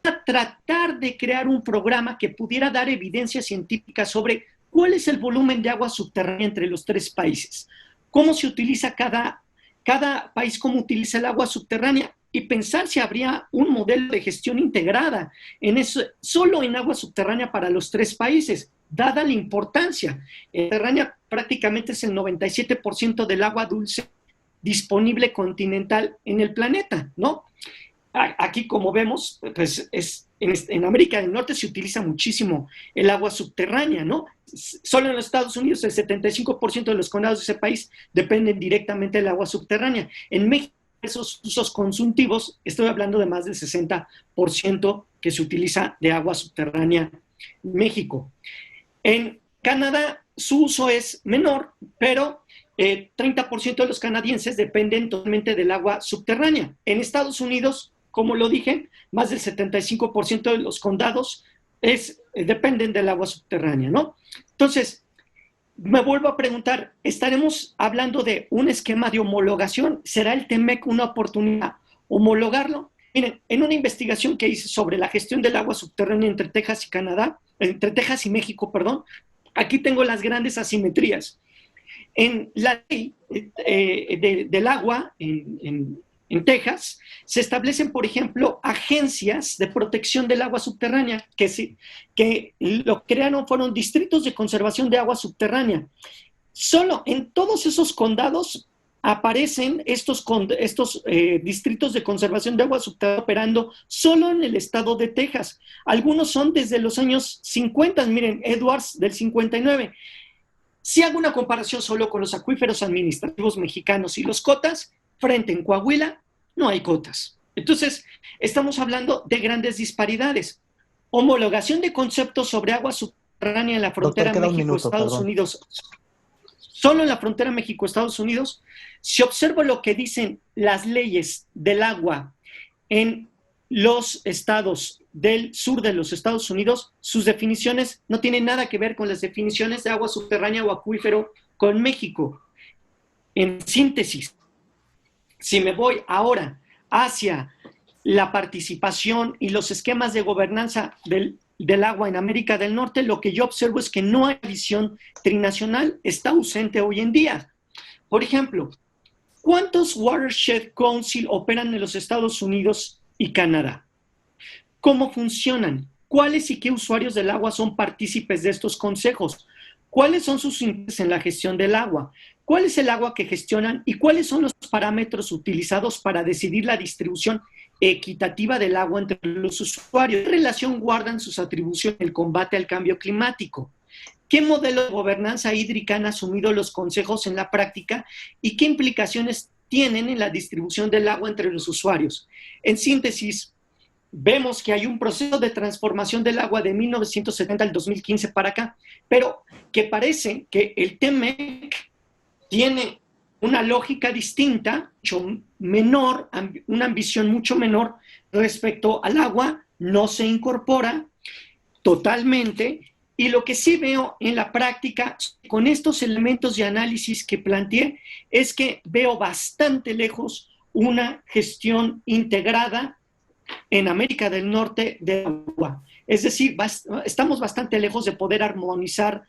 [SPEAKER 3] a tratar de crear un programa que pudiera dar evidencia científica sobre cuál es el volumen de agua subterránea entre los 3 países, cómo se utiliza cada país, cómo utiliza el agua subterránea, y pensar si habría un modelo de gestión integrada solo en agua subterránea para los 3 países, dada la importancia. Subterránea prácticamente es el 97% del agua dulce disponible continental en el planeta, ¿no? Aquí, como vemos, pues en América del Norte se utiliza muchísimo el agua subterránea, ¿no? Solo en los Estados Unidos el 75% de los condados de ese país dependen directamente del agua subterránea. En México, esos usos consultivos, estoy hablando de más del 60% que se utiliza de agua subterránea en México. En Canadá su uso es menor, pero 30% de los canadienses dependen totalmente del agua subterránea. En Estados Unidos, como lo dije, más del 75% de los condados dependen del agua subterránea, ¿no? Entonces, me vuelvo a preguntar, ¿estaremos hablando de un esquema de homologación? ¿Será el TEMEC una oportunidad homologarlo? Miren, en una investigación que hice sobre la gestión del agua subterránea entre Texas y México, perdón, aquí tengo las grandes asimetrías. En la ley del agua en Texas, se establecen, por ejemplo, agencias de protección del agua subterránea, que lo crearon, fueron distritos de conservación de agua subterránea. Solo en todos esos condados aparecen estos distritos de conservación de agua subterránea operando solo en el estado de Texas. Algunos son desde los años 50, miren, Edwards del 59. Si hago una comparación solo con los acuíferos administrativos mexicanos y los cotas, frente en Coahuila no hay cotas. Entonces, estamos hablando de grandes disparidades. Homologación de conceptos sobre agua subterránea en la frontera
[SPEAKER 1] Doctor, queda un minuto,
[SPEAKER 3] México-Estados
[SPEAKER 1] perdón.
[SPEAKER 3] Unidos. Solo en la frontera México-Estados Unidos, si observo lo que dicen las leyes del agua en los estados del sur de los Estados Unidos, sus definiciones no tienen nada que ver con las definiciones de agua subterránea o acuífero con México. En síntesis, si me voy ahora hacia la participación y los esquemas de gobernanza del agua en América del Norte, lo que yo observo es que no hay visión trinacional, está ausente hoy en día. Por ejemplo, ¿cuántos Watershed Council operan en los Estados Unidos y Canadá? ¿Cómo funcionan? ¿Cuáles y qué usuarios del agua son partícipes de estos consejos? ¿Cuáles son sus intereses en la gestión del agua? ¿Cuál es el agua que gestionan y cuáles son los parámetros utilizados para decidir la distribución equitativa del agua entre los usuarios? ¿Qué relación guardan sus atribuciones en el combate al cambio climático? ¿Qué modelo de gobernanza hídrica han asumido los consejos en la práctica y qué implicaciones tienen en la distribución del agua entre los usuarios? En síntesis, vemos que hay un proceso de transformación del agua de 1970 al 2015 para acá, pero que parece que el TEMEC tiene una lógica distinta, mucho menor, una ambición mucho menor respecto al agua, no se incorpora totalmente, y lo que sí veo en la práctica, con estos elementos de análisis que planteé, es que veo bastante lejos una gestión integrada en América del Norte de agua. Es decir, estamos bastante lejos de poder armonizar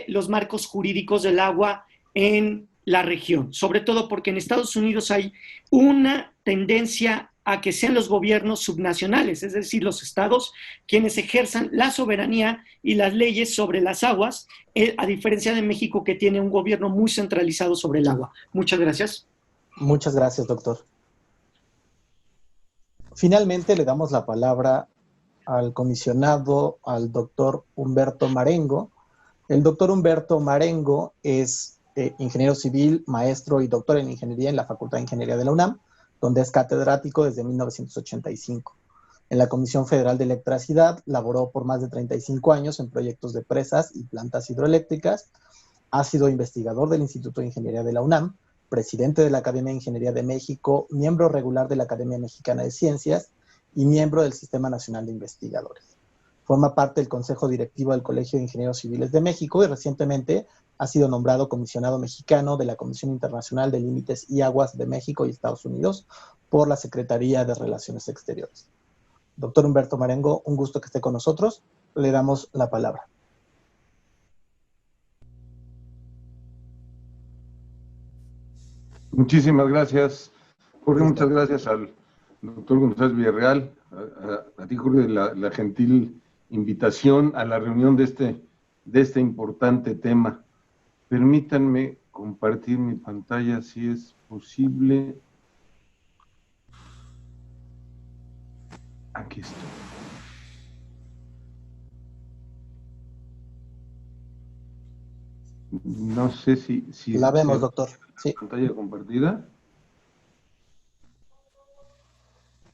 [SPEAKER 3] los marcos jurídicos del agua en la región, sobre todo porque en Estados Unidos hay una tendencia a que sean los gobiernos subnacionales, es decir, los estados quienes ejerzan la soberanía y las leyes sobre las aguas, a diferencia de México que tiene un gobierno muy centralizado sobre el agua. Muchas gracias.
[SPEAKER 1] Muchas gracias, doctor. Finalmente le damos la palabra al comisionado, al doctor Humberto Marengo. El doctor Humberto Marengo es ingeniero civil, maestro y doctor en ingeniería en la Facultad de Ingeniería de la UNAM, donde es catedrático desde 1985. En la Comisión Federal de Electricidad laboró por más de 35 años en proyectos de presas y plantas hidroeléctricas. Ha sido investigador del Instituto de Ingeniería de la UNAM, presidente de la Academia de Ingeniería de México, miembro regular de la Academia Mexicana de Ciencias y miembro del Sistema Nacional de Investigadores. Forma parte del Consejo Directivo del Colegio de Ingenieros Civiles de México y recientemente ha sido nombrado comisionado mexicano de la Comisión Internacional de Límites y Aguas de México y Estados Unidos por la Secretaría de Relaciones Exteriores. Doctor Humberto Marengo, un gusto que esté con nosotros. Le damos la palabra.
[SPEAKER 4] Muchísimas gracias, Jorge. Muchas gracias al doctor González Villarreal, a ti, Jorge, la gentil invitación a la reunión de este importante tema. Permítanme compartir mi pantalla, si es posible. Aquí estoy. No sé si
[SPEAKER 1] la vemos, doctor. Sí.
[SPEAKER 4] ¿Pantalla compartida?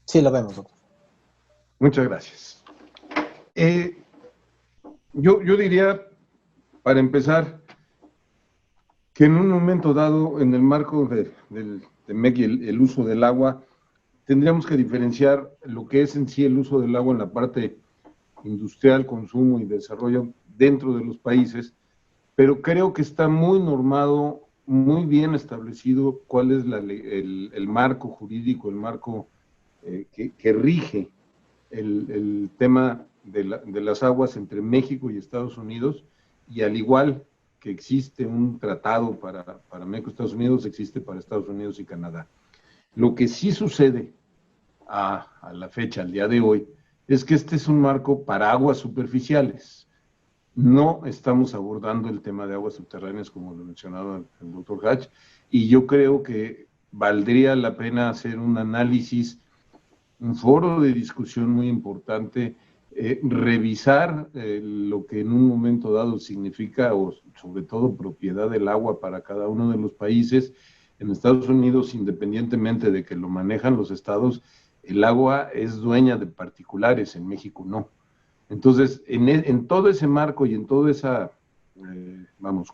[SPEAKER 1] Sí, lo vemos, doctor.
[SPEAKER 4] Muchas gracias. Yo diría, para empezar, que en un momento dado, en el marco de MEC y el uso del agua, tendríamos que diferenciar lo que es en sí el uso del agua en la parte industrial, consumo y desarrollo dentro de los países, pero creo que está muy normado, muy bien establecido cuál es el marco jurídico, el marco que rige el tema de las aguas entre México y Estados Unidos, y al igual que existe un tratado para México y Estados Unidos, existe para Estados Unidos y Canadá. Lo que sí sucede a la fecha, al día de hoy, es que este es un marco para aguas superficiales. No estamos abordando el tema de aguas subterráneas, como lo mencionaba el doctor Hatch, y yo creo que valdría la pena hacer un análisis, un foro de discusión muy importante, revisar lo que en un momento dado significa, o sobre todo propiedad del agua para cada uno de los países. En Estados Unidos, independientemente de que lo manejan los estados, el agua es dueña de particulares, en México no. Entonces, en todo ese marco y en toda esa,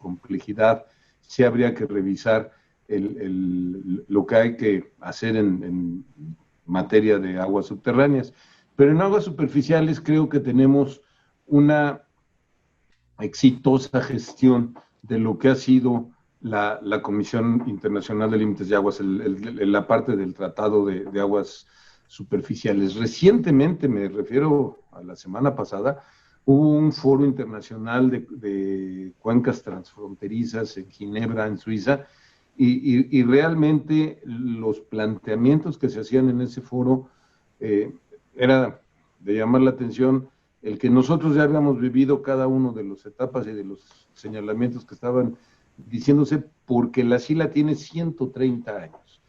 [SPEAKER 4] complejidad, sí habría que revisar lo que hay que hacer en materia de aguas subterráneas. Pero en aguas superficiales creo que tenemos una exitosa gestión de lo que ha sido la Comisión Internacional de Límites de Aguas, la parte del Tratado de Aguas Superficiales. Recientemente, me refiero a la semana pasada, hubo un foro internacional de cuencas transfronterizas en Ginebra, en Suiza, y realmente los planteamientos que se hacían en ese foro era de llamar la atención el que nosotros ya habíamos vivido cada uno de las etapas y de los señalamientos que estaban diciéndose, porque la SILA tiene 130 años.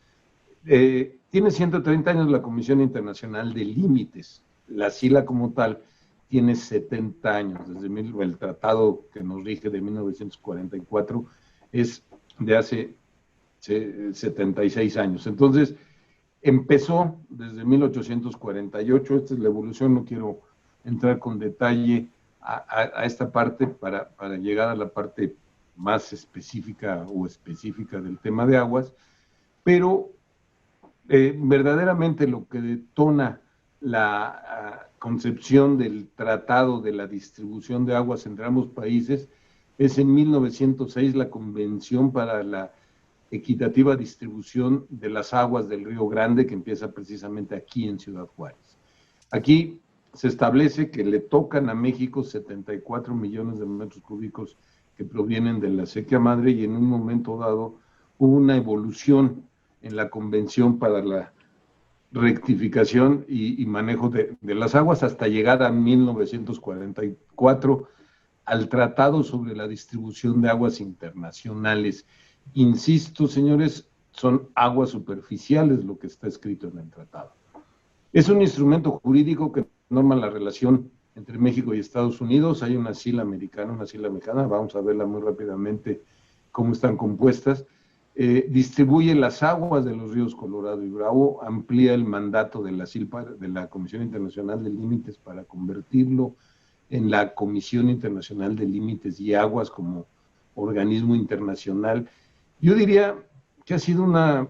[SPEAKER 4] Tiene 130 años la Comisión Internacional de Límites. La SILA como tal tiene 70 años. Desde el tratado que nos rige de 1944 es de hace 76 años. Entonces, empezó desde 1848. Esta es la evolución, no quiero entrar con detalle a esta parte para llegar a la parte más específica del tema de aguas, pero verdaderamente lo que detona la concepción del tratado de la distribución de aguas entre ambos países es en 1906 la Convención para la equitativa distribución de las aguas del Río Grande, que empieza precisamente aquí en Ciudad Juárez. Aquí se establece que le tocan a México 74 millones de metros cúbicos que provienen de la sequía madre, y en un momento dado hubo una evolución en la Convención para la rectificación y manejo de las aguas hasta llegar a 1944 al Tratado sobre la Distribución de Aguas Internacionales. Insisto, señores, son aguas superficiales lo que está escrito en el tratado. Es un instrumento jurídico que norma la relación entre México y Estados Unidos. Hay una SILA americana, una SILA mexicana, vamos a verla muy rápidamente cómo están compuestas. Distribuye las aguas de los ríos Colorado y Bravo, amplía el mandato de la SILPA, de la Comisión Internacional de Límites, para convertirlo en la Comisión Internacional de Límites y Aguas como organismo internacional. Yo diría que ha sido una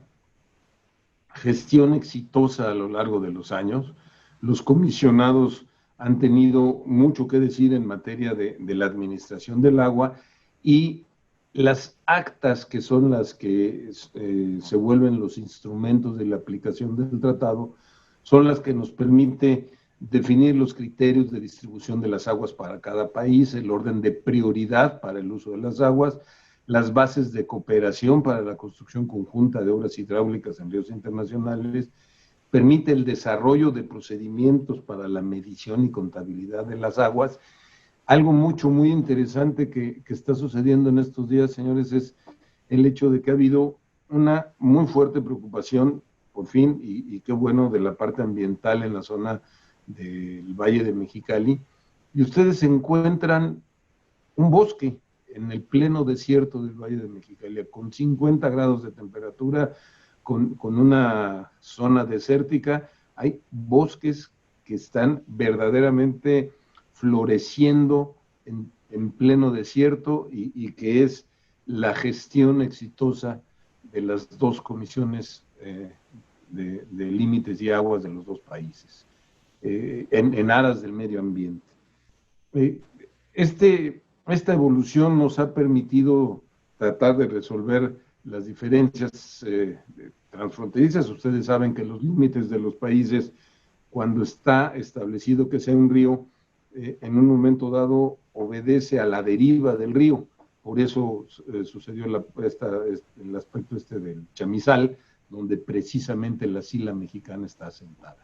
[SPEAKER 4] gestión exitosa a lo largo de los años. Los comisionados han tenido mucho que decir en materia de la administración del agua, y las actas, que son las que se vuelven los instrumentos de la aplicación del tratado, son las que nos permite definir los criterios de distribución de las aguas para cada país, el orden de prioridad para el uso de las aguas, las bases de cooperación para la construcción conjunta de obras hidráulicas en ríos internacionales, permite el desarrollo de procedimientos para la medición y contabilidad de las aguas. Algo muy interesante que está sucediendo en estos días, señores, es el hecho de que ha habido una muy fuerte preocupación, por fin, y qué bueno, de la parte ambiental en la zona del Valle de Mexicali, y ustedes encuentran un bosque en el pleno desierto del Valle de Mexicali, con 50 grados de temperatura, con una zona desértica. Hay bosques que están verdaderamente floreciendo en pleno desierto, y que es la gestión exitosa de las dos comisiones de límites y aguas de los dos países, en aras del medio ambiente. Esta evolución nos ha permitido tratar de resolver las diferencias transfronterizas. Ustedes saben que los límites de los países, cuando está establecido que sea un río, en un momento dado obedece a la deriva del río. Por eso sucedió el aspecto del chamizal, donde precisamente la SILA mexicana está asentada.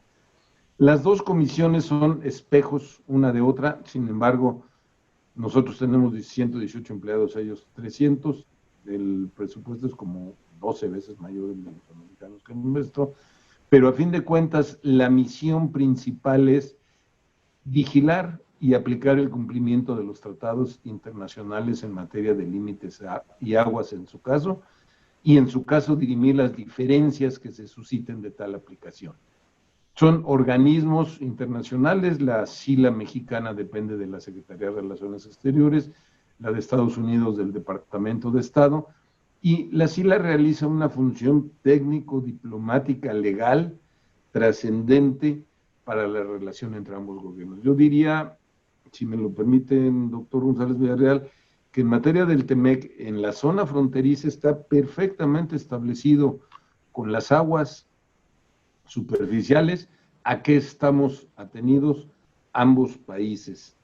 [SPEAKER 4] Las dos comisiones son espejos una de otra. Sin embargo, nosotros tenemos 118 empleados, ellos 300. El presupuesto es como 12 veces mayor el de los americanos que el nuestro, pero a fin de cuentas la misión principal es vigilar y aplicar el cumplimiento de los tratados internacionales en materia de límites y aguas en su caso, y en su caso dirimir las diferencias que se susciten de tal aplicación. Son organismos internacionales, la SILA mexicana depende de la Secretaría de Relaciones Exteriores, la de Estados Unidos del Departamento de Estado, y la SILA realiza una función técnico-diplomática legal trascendente para la relación entre ambos gobiernos. Yo diría, si me lo permiten, doctor González Villarreal, que en materia del TEMEC, en la zona fronteriza está perfectamente establecido con las aguas superficiales a qué estamos atenidos ambos países.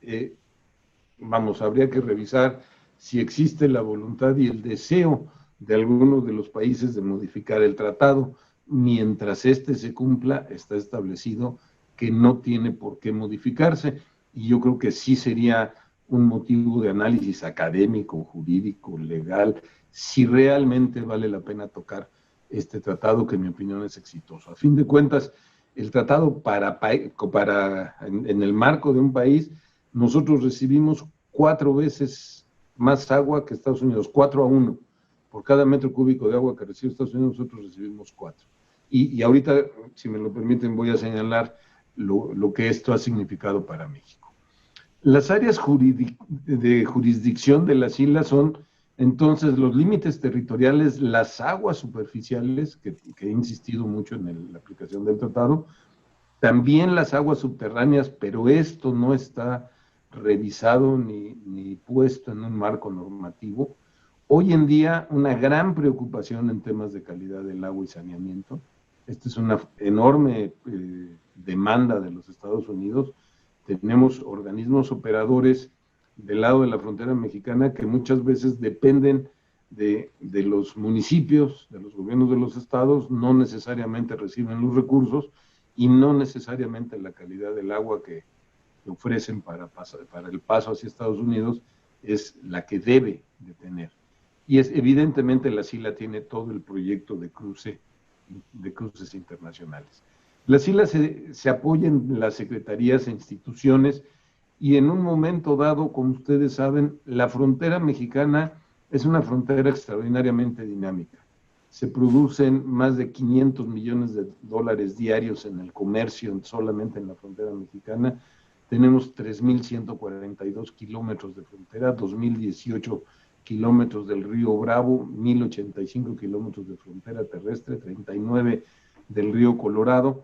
[SPEAKER 4] Habría que revisar si existe la voluntad y el deseo de algunos de los países de modificar el tratado. Mientras este se cumpla, está establecido que no tiene por qué modificarse, y yo creo que sí sería un motivo de análisis académico, jurídico, legal, si realmente vale la pena tocar este tratado, que en mi opinión es exitoso. A fin de cuentas, el tratado en el marco de un país, nosotros recibimos 4 veces más agua que Estados Unidos, 4-1. Por cada metro cúbico de agua que recibe Estados Unidos, nosotros recibimos 4. Y ahorita, si me lo permiten, voy a señalar lo que esto ha significado para México. Las áreas de jurisdicción de las islas son, entonces, los límites territoriales, las aguas superficiales, que he insistido mucho en la aplicación del tratado, también las aguas subterráneas, pero esto no está revisado ni puesto en un marco normativo. Hoy en día, una gran preocupación en temas de calidad del agua y saneamiento. Esta es una enorme demanda de los Estados Unidos. Tenemos organismos operadores del lado de la frontera mexicana que muchas veces dependen de los municipios, de los gobiernos de los estados, no necesariamente reciben los recursos y no necesariamente la calidad del agua que ofrecen para el paso hacia Estados Unidos es la que debe de tener. Y evidentemente la SILA tiene todo el proyecto de cruces internacionales. La SILA se apoya en las secretarías e instituciones, y en un momento dado, como ustedes saben, la frontera mexicana es una frontera extraordinariamente dinámica. Se producen más de 500 millones de dólares diarios en el comercio solamente en la frontera mexicana. Tenemos 3.142 kilómetros de frontera, 2.018 kilómetros del río Bravo, 1.085 kilómetros de frontera terrestre, 39 del río Colorado,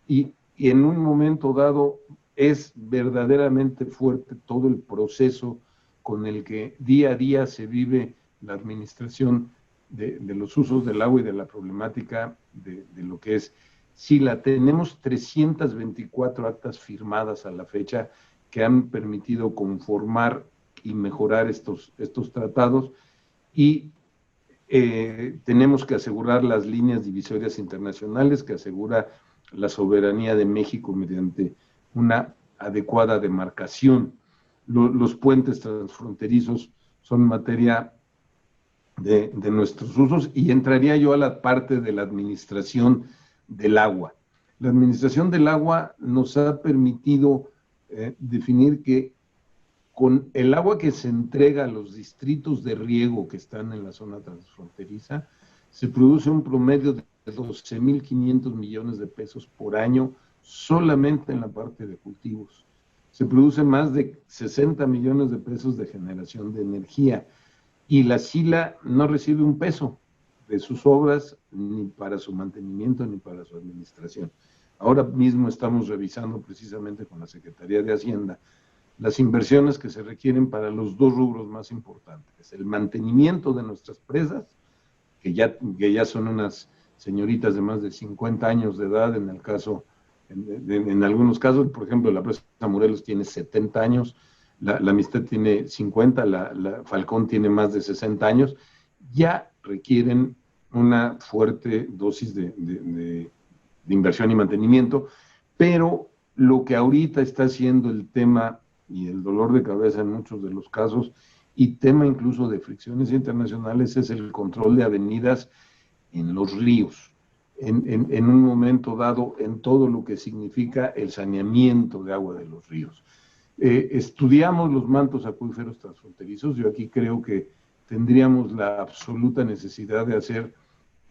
[SPEAKER 4] y en un momento dado es verdaderamente fuerte todo el proceso con el que día a día se vive la administración de los usos del agua y de la problemática de lo que es SILA. Tenemos 324 actas firmadas a la fecha que han permitido conformar y mejorar estos tratados, y tenemos que asegurar las líneas divisorias internacionales que asegura la soberanía de México mediante una adecuada demarcación. Los puentes transfronterizos son materia de nuestros usos, y entraría yo a la parte de la administración del agua. La administración del agua nos ha permitido definir que con el agua que se entrega a los distritos de riego que están en la zona transfronteriza, se produce un promedio de 12.500 millones de pesos por año solamente en la parte de cultivos. Se produce más de 60 millones de pesos de generación de energía, y la SILA no recibe un peso de sus obras, ni para su mantenimiento, ni para su administración. Ahora mismo estamos revisando precisamente con la Secretaría de Hacienda las inversiones que se requieren para los 2 rubros más importantes: el mantenimiento de nuestras presas, que ya son unas señoritas de más de 50 años de edad, en algunos casos, por ejemplo, la presa Morelos tiene 70 años, la Amistad tiene 50, la Falcón tiene más de 60 años, ya requieren una fuerte dosis de inversión y mantenimiento, pero lo que ahorita está siendo el tema y el dolor de cabeza en muchos de los casos, y tema incluso de fricciones internacionales, es el control de avenidas en los ríos, en un momento dado, en todo lo que significa el saneamiento de agua de los ríos. Estudiamos los mantos acuíferos transfronterizos. Yo aquí creo que tendríamos la absoluta necesidad de hacer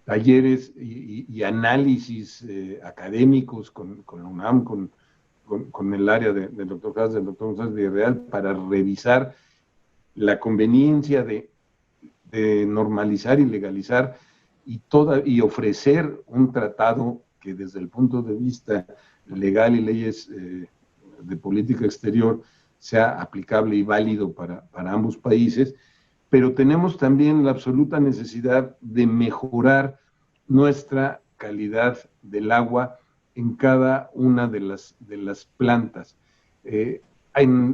[SPEAKER 4] talleres y análisis académicos con la UNAM, con el área del doctor Haas, del doctor González Villarreal, para revisar la conveniencia de normalizar y legalizar y ofrecer un tratado que desde el punto de vista legal y leyes de política exterior sea aplicable y válido para ambos países, pero tenemos también la absoluta necesidad de mejorar nuestra calidad del agua en cada una de las plantas. En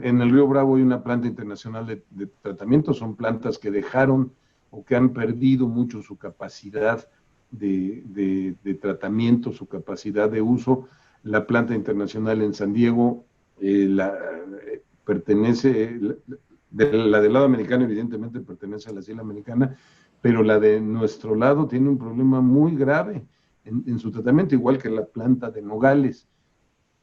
[SPEAKER 4] el Río Bravo hay una planta internacional de tratamiento, son plantas que dejaron o que han perdido mucho su capacidad de tratamiento, su capacidad de uso. La planta internacional en San Diego pertenece, la del lado americano evidentemente pertenece a la isla americana, pero la de nuestro lado tiene un problema muy grave en su tratamiento, igual que la planta de Nogales.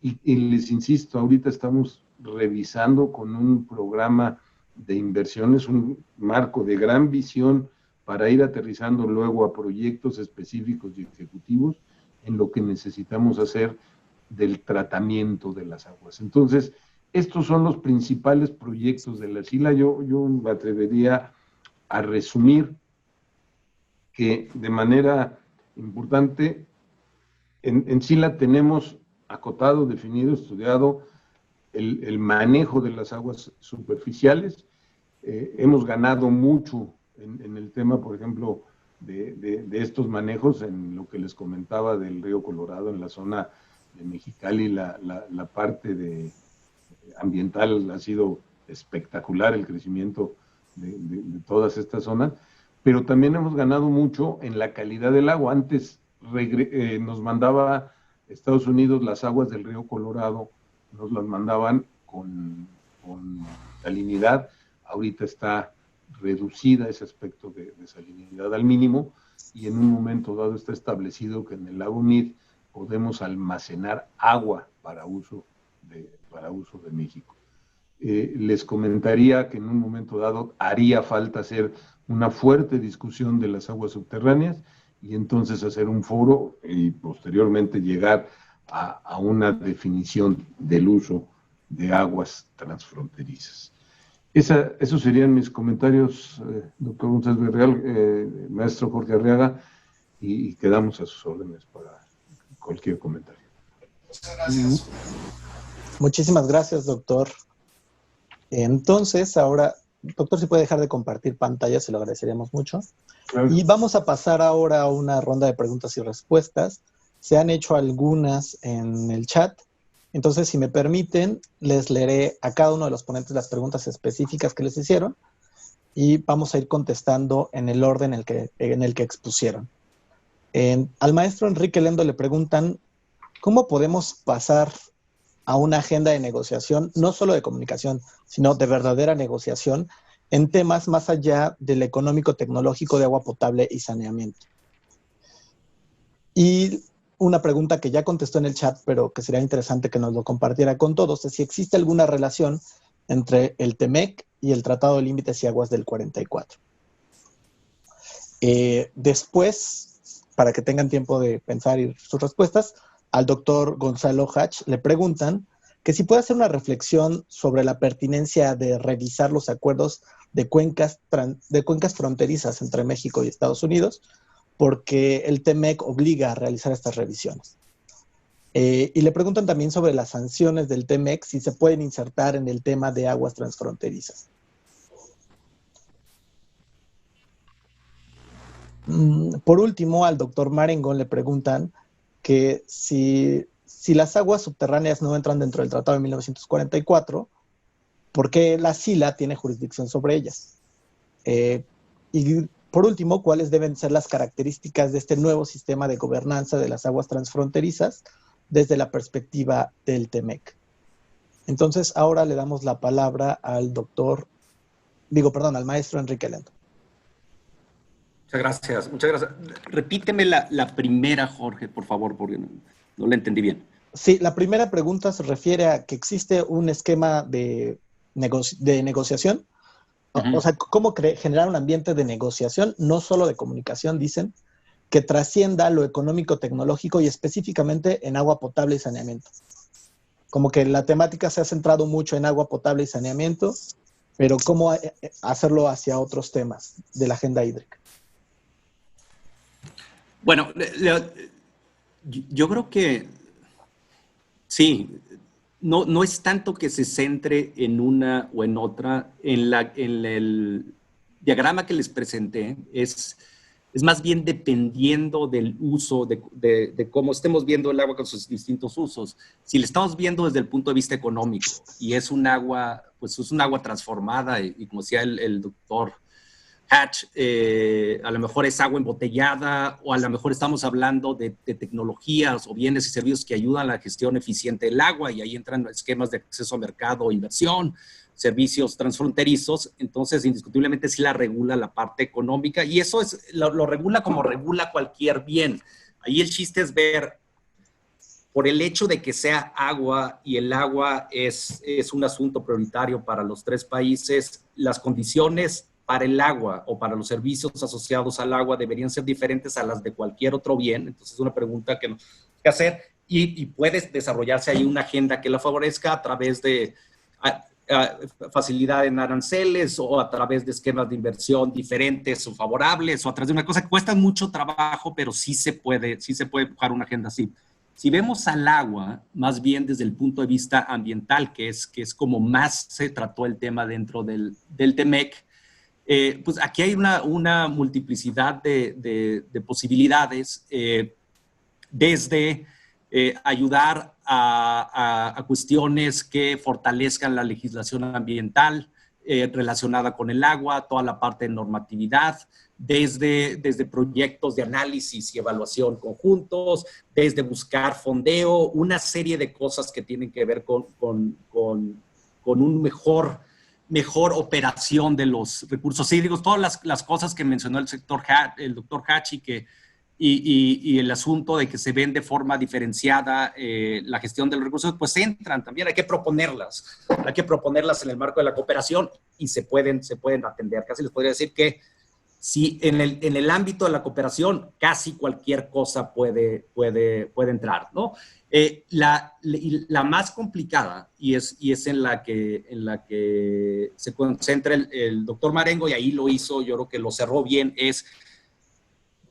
[SPEAKER 4] Y les insisto, ahorita estamos revisando con un programa de inversiones, un marco de gran visión para ir aterrizando luego a proyectos específicos y ejecutivos en lo que necesitamos hacer del tratamiento de las aguas. Entonces, estos son los principales proyectos de la SILA. Yo me atrevería a resumir que de manera importante, en SILA tenemos acotado, definido, estudiado el manejo de las aguas superficiales. Hemos ganado mucho en el tema, por ejemplo, de estos manejos, en lo que les comentaba del río Colorado, en la zona de Mexicali, la parte ambiental ha sido espectacular, el crecimiento de todas estas zonas, pero también hemos ganado mucho en la calidad del agua. Antes nos mandaba Estados Unidos las aguas del río Colorado, nos las mandaban con salinidad. Ahorita está reducida ese aspecto de salinidad al mínimo, y en un momento dado está establecido que en el lago Mead podemos almacenar agua para uso de México. Les comentaría que en un momento dado haría falta hacer una fuerte discusión de las aguas subterráneas y entonces hacer un foro y posteriormente llegar a una definición del uso de aguas transfronterizas. Esos serían mis comentarios, doctor González Villarreal, maestro Jorge Arriaga, y quedamos a sus órdenes para cualquier comentario.
[SPEAKER 5] Muchas gracias.
[SPEAKER 1] Muchísimas gracias, doctor. Entonces, ahora, doctor, si puede dejar de compartir pantalla, se lo agradeceríamos mucho.
[SPEAKER 4] Claro.
[SPEAKER 1] Y vamos a pasar ahora a una ronda de preguntas y respuestas. Se han hecho algunas en el chat. Entonces, si me permiten, les leeré a cada uno de los ponentes las preguntas específicas que les hicieron y vamos a ir contestando en el orden en el que expusieron. Al maestro Enrique Lendo le preguntan, ¿cómo podemos pasar a una agenda de negociación, no solo de comunicación, sino de verdadera negociación, en temas más allá del económico-tecnológico de agua potable y saneamiento? Y una pregunta que ya contestó en el chat, pero que sería interesante que nos lo compartiera con todos, es si existe alguna relación entre el TEMEC y el Tratado de Límites y Aguas del 44. Después, para que tengan tiempo de pensar y sus respuestas, al doctor Gonzalo Hatch le preguntan que si puede hacer una reflexión sobre la pertinencia de revisar los acuerdos de cuencas fronterizas entre México y Estados Unidos, porque el TEMEC obliga a realizar estas revisiones. Y le preguntan también sobre las sanciones del TEMEC, si se pueden insertar en el tema de aguas transfronterizas. Por último, al doctor Marengón le preguntan que si las aguas subterráneas no entran dentro del Tratado de 1944, ¿por qué la SILA tiene jurisdicción sobre ellas? Y por último, ¿cuáles deben ser las características de este nuevo sistema de gobernanza de las aguas transfronterizas desde la perspectiva del TEMEC? Entonces, ahora le damos la palabra al maestro Enrique Lendo.
[SPEAKER 2] Muchas gracias, muchas gracias. Repíteme la primera, Jorge, por favor, porque no la entendí bien.
[SPEAKER 1] Sí, la primera pregunta se refiere a que existe un esquema de negociación. O sea, ¿cómo generar un ambiente de negociación, no solo de comunicación, dicen, que trascienda lo económico-tecnológico y específicamente en agua potable y saneamiento. Como que la temática se ha centrado mucho en agua potable y saneamiento, pero cómo hacerlo hacia otros temas de la agenda hídrica.
[SPEAKER 2] Bueno, yo creo que sí, no es tanto que se centre en una o en otra. En el diagrama que les presenté es más bien dependiendo del uso, de cómo estemos viendo el agua con sus distintos usos. Si le estamos viendo desde el punto de vista económico y es un agua, pues es un agua transformada y como decía el doctor Hatch, a lo mejor es agua embotellada o a lo mejor estamos hablando de tecnologías o bienes y servicios que ayudan a la gestión eficiente del agua y ahí entran esquemas de acceso a mercado, inversión, servicios transfronterizos. Entonces, indiscutiblemente sí la regula la parte económica y eso lo regula como regula cualquier bien. Ahí el chiste es ver, por el hecho de que sea agua y el agua es un asunto prioritario para los tres países, las condiciones para el agua o para los servicios asociados al agua deberían ser diferentes a las de cualquier otro bien. Entonces es una pregunta que nos hay que hacer y puede desarrollarse ahí una agenda que la favorezca a través de facilidad en aranceles o a través de esquemas de inversión diferentes o favorables o a través de una cosa que cuesta mucho trabajo, pero sí se puede buscar una agenda así. Si vemos al agua, más bien desde el punto de vista ambiental, que es como más se trató el tema dentro del TEMEC, pues aquí hay una multiplicidad de posibilidades, desde ayudar a cuestiones que fortalezcan la legislación ambiental relacionada con el agua, toda la parte de normatividad, desde proyectos de análisis y evaluación conjuntos, desde buscar fondeo, una serie de cosas que tienen que ver con un mejor operación de los recursos hídricos, todas las cosas que mencionó el doctor Hatch y el asunto de que se ven de forma diferenciada la gestión de los recursos, pues entran también, hay que proponerlas en el marco de la cooperación y se pueden atender. Casi les podría decir que si en el ámbito de la cooperación casi cualquier cosa puede entrar, ¿no? La más complicada y es en la que se concentra el doctor Marengo, y ahí lo hizo, yo creo que lo cerró bien, es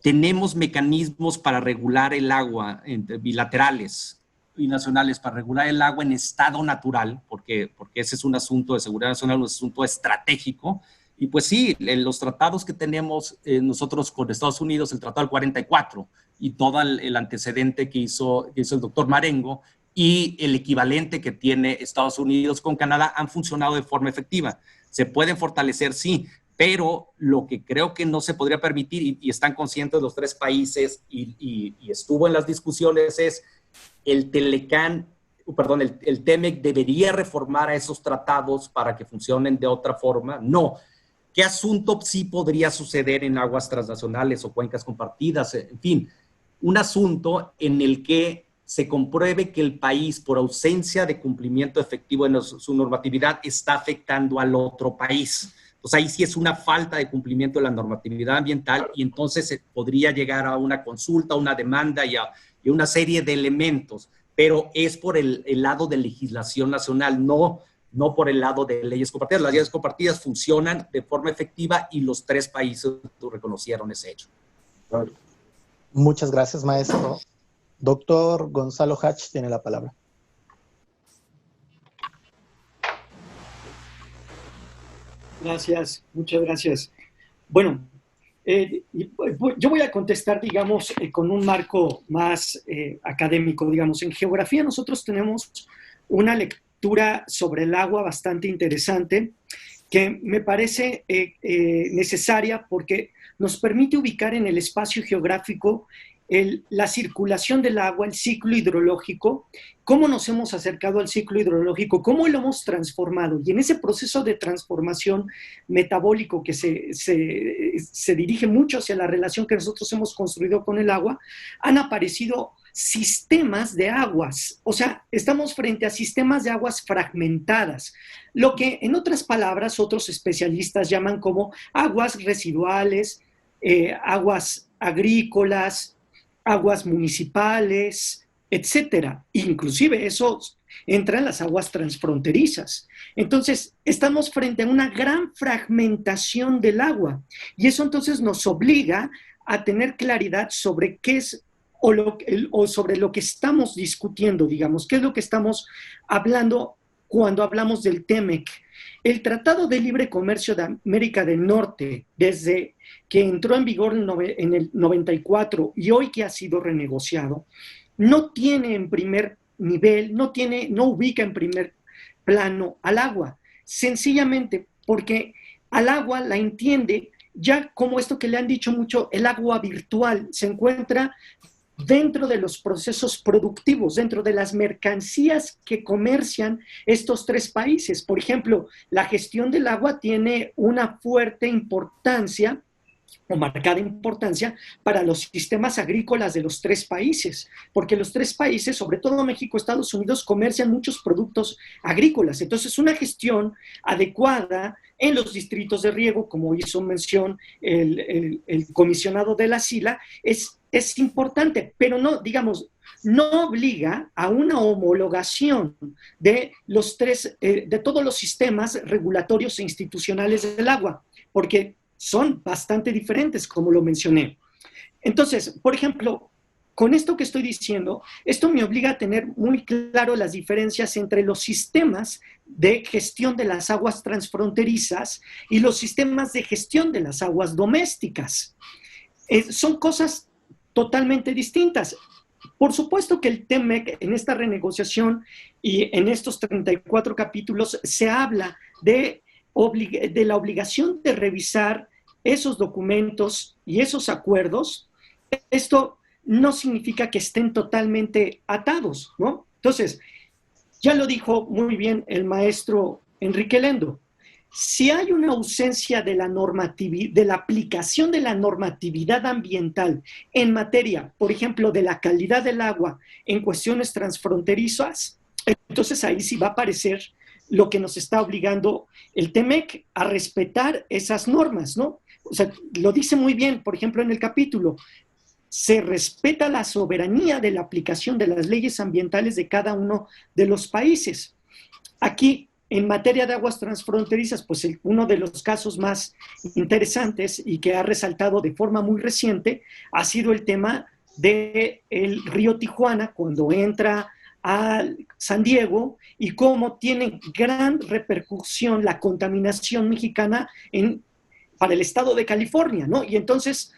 [SPEAKER 2] tenemos mecanismos para regular el agua entre bilaterales y nacionales, para regular el agua en estado natural, porque ese es un asunto de seguridad nacional, un asunto estratégico. Y pues sí, los tratados que tenemos nosotros con Estados Unidos, el Tratado del 44 y todo el antecedente que hizo el doctor Marengo y el equivalente que tiene Estados Unidos con Canadá han funcionado de forma efectiva. Se pueden fortalecer, sí, pero lo que creo que no se podría permitir, y están conscientes los tres países y estuvo en las discusiones, es el TEMEC debería reformar a esos tratados para que funcionen de otra forma. No. ¿Qué asunto sí podría suceder en aguas transnacionales o cuencas compartidas? En fin, un asunto en el que se compruebe que el país, por ausencia de cumplimiento efectivo en su normatividad, está afectando al otro país. Pues ahí sí es una falta de cumplimiento de la normatividad ambiental y entonces se podría llegar a una consulta, una demanda y una serie de elementos, pero es por el lado de legislación nacional, no por el lado de leyes compartidas. Las leyes compartidas funcionan de forma efectiva y los tres países reconocieron ese hecho.
[SPEAKER 1] Muchas gracias, maestro. Doctor Gonzalo Hatch tiene la palabra.
[SPEAKER 3] Gracias, muchas gracias. Bueno, yo voy a contestar, digamos, con un marco más académico, digamos. En geografía nosotros tenemos una lectura sobre el agua bastante interesante que me parece necesaria porque nos permite ubicar en el espacio geográfico la circulación del agua, el ciclo hidrológico, cómo nos hemos acercado al ciclo hidrológico, cómo lo hemos transformado. Y en ese proceso de transformación metabólico que se dirige mucho hacia la relación que nosotros hemos construido con el agua, han aparecido sistemas de aguas. O sea, estamos frente a sistemas de aguas fragmentadas, lo que en otras palabras otros especialistas llaman como aguas residuales, aguas agrícolas, aguas municipales, etcétera. Inclusive eso entra en las aguas transfronterizas. Entonces, estamos frente a una gran fragmentación del agua y eso entonces nos obliga a tener claridad sobre qué es o sobre lo que estamos discutiendo, digamos, qué es lo que estamos hablando cuando hablamos del TEMEC. El Tratado de Libre Comercio de América del Norte, desde que entró en vigor en el 94 y hoy que ha sido renegociado, no tiene en primer nivel, no ubica en primer plano al agua, sencillamente porque al agua la entiende ya como esto que le han dicho mucho, el agua virtual se encuentra dentro de los procesos productivos, dentro de las mercancías que comercian estos tres países. Por ejemplo, la gestión del agua tiene una fuerte importancia o marcada importancia para los sistemas agrícolas de los tres países, porque los tres países, sobre todo México, Estados Unidos, comercian muchos productos agrícolas. Entonces, una gestión adecuada en los distritos de riego, como hizo mención el comisionado de la SILA, es importante, pero no, digamos, no obliga a una homologación de de todos los sistemas regulatorios e institucionales del agua, porque son bastante diferentes, como lo mencioné. Entonces, por ejemplo, con esto que estoy diciendo, esto me obliga a tener muy claro las diferencias entre los sistemas de gestión de las aguas transfronterizas y los sistemas de gestión de las aguas domésticas. Son cosas totalmente distintas. Por supuesto que el TEMEC en esta renegociación y en estos 34 capítulos se habla de la obligación de revisar esos documentos y esos acuerdos. Esto no significa que estén totalmente atados, ¿no? Entonces, ya lo dijo muy bien el maestro Enrique Lendo, si hay una ausencia de de la aplicación de la normatividad ambiental en materia, por ejemplo, de la calidad del agua en cuestiones transfronterizas, entonces ahí sí va a aparecer lo que nos está obligando el TEMEC a respetar esas normas, ¿no? O sea, lo dice muy bien, por ejemplo, en el capítulo, se respeta la soberanía de la aplicación de las leyes ambientales de cada uno de los países. Aquí, en materia de aguas transfronterizas, pues uno de los casos más interesantes y que ha resaltado de forma muy reciente ha sido el tema del río Tijuana, cuando entra a San Diego y cómo tiene gran repercusión la contaminación mexicana para el estado de California, ¿no? Y entonces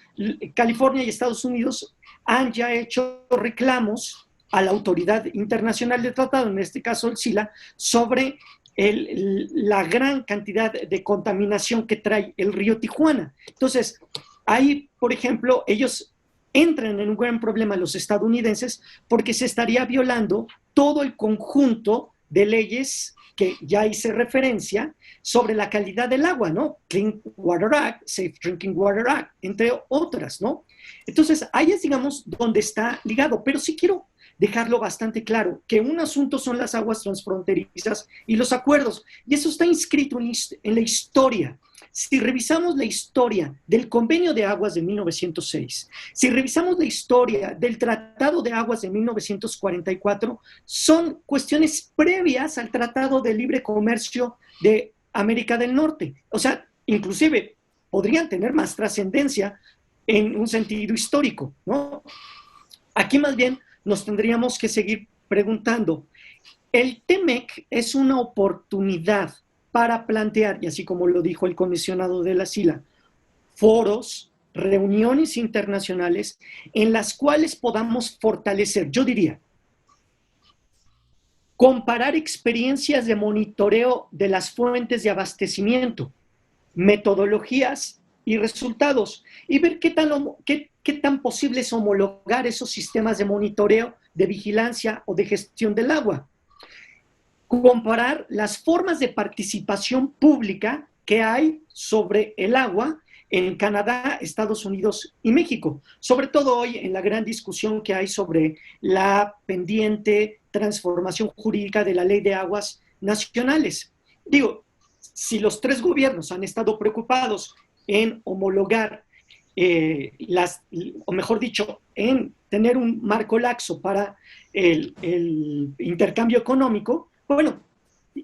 [SPEAKER 3] California y Estados Unidos han ya hecho reclamos a la Autoridad Internacional de Tratado, en este caso el SILA, sobre la gran cantidad de contaminación que trae el río Tijuana. Entonces, ahí, por ejemplo, ellos entran en un gran problema los estadounidenses porque se estaría violando todo el conjunto de leyes que ya hice referencia sobre la calidad del agua, ¿no? Clean Water Act, Safe Drinking Water Act, entre otras, ¿no? Entonces, ahí es, digamos, donde está ligado, pero sí quiero dejarlo bastante claro, que un asunto son las aguas transfronterizas y los acuerdos, y eso está inscrito en la historia. Si revisamos la historia del Convenio de Aguas de 1906, si revisamos la historia del Tratado de Aguas de 1944, son cuestiones previas al Tratado de Libre Comercio de América del Norte. O sea, inclusive podrían tener más trascendencia en un sentido histórico, ¿no? Aquí más bien nos tendríamos que seguir preguntando, ¿el TEMEC es una oportunidad para plantear, y así como lo dijo el comisionado de la SILA, foros, reuniones internacionales en las cuales podamos fortalecer, yo diría, comparar experiencias de monitoreo de las fuentes de abastecimiento, metodologías y resultados, y ver qué tan posible es homologar esos sistemas de monitoreo, de vigilancia o de gestión del agua? Comparar las formas de participación pública que hay sobre el agua en Canadá, Estados Unidos y México, sobre todo hoy en la gran discusión que hay sobre la pendiente transformación jurídica de la Ley de Aguas nacionales. Digo, si los tres gobiernos han estado preocupados en homologar o mejor dicho, en tener un marco laxo para el intercambio económico, bueno,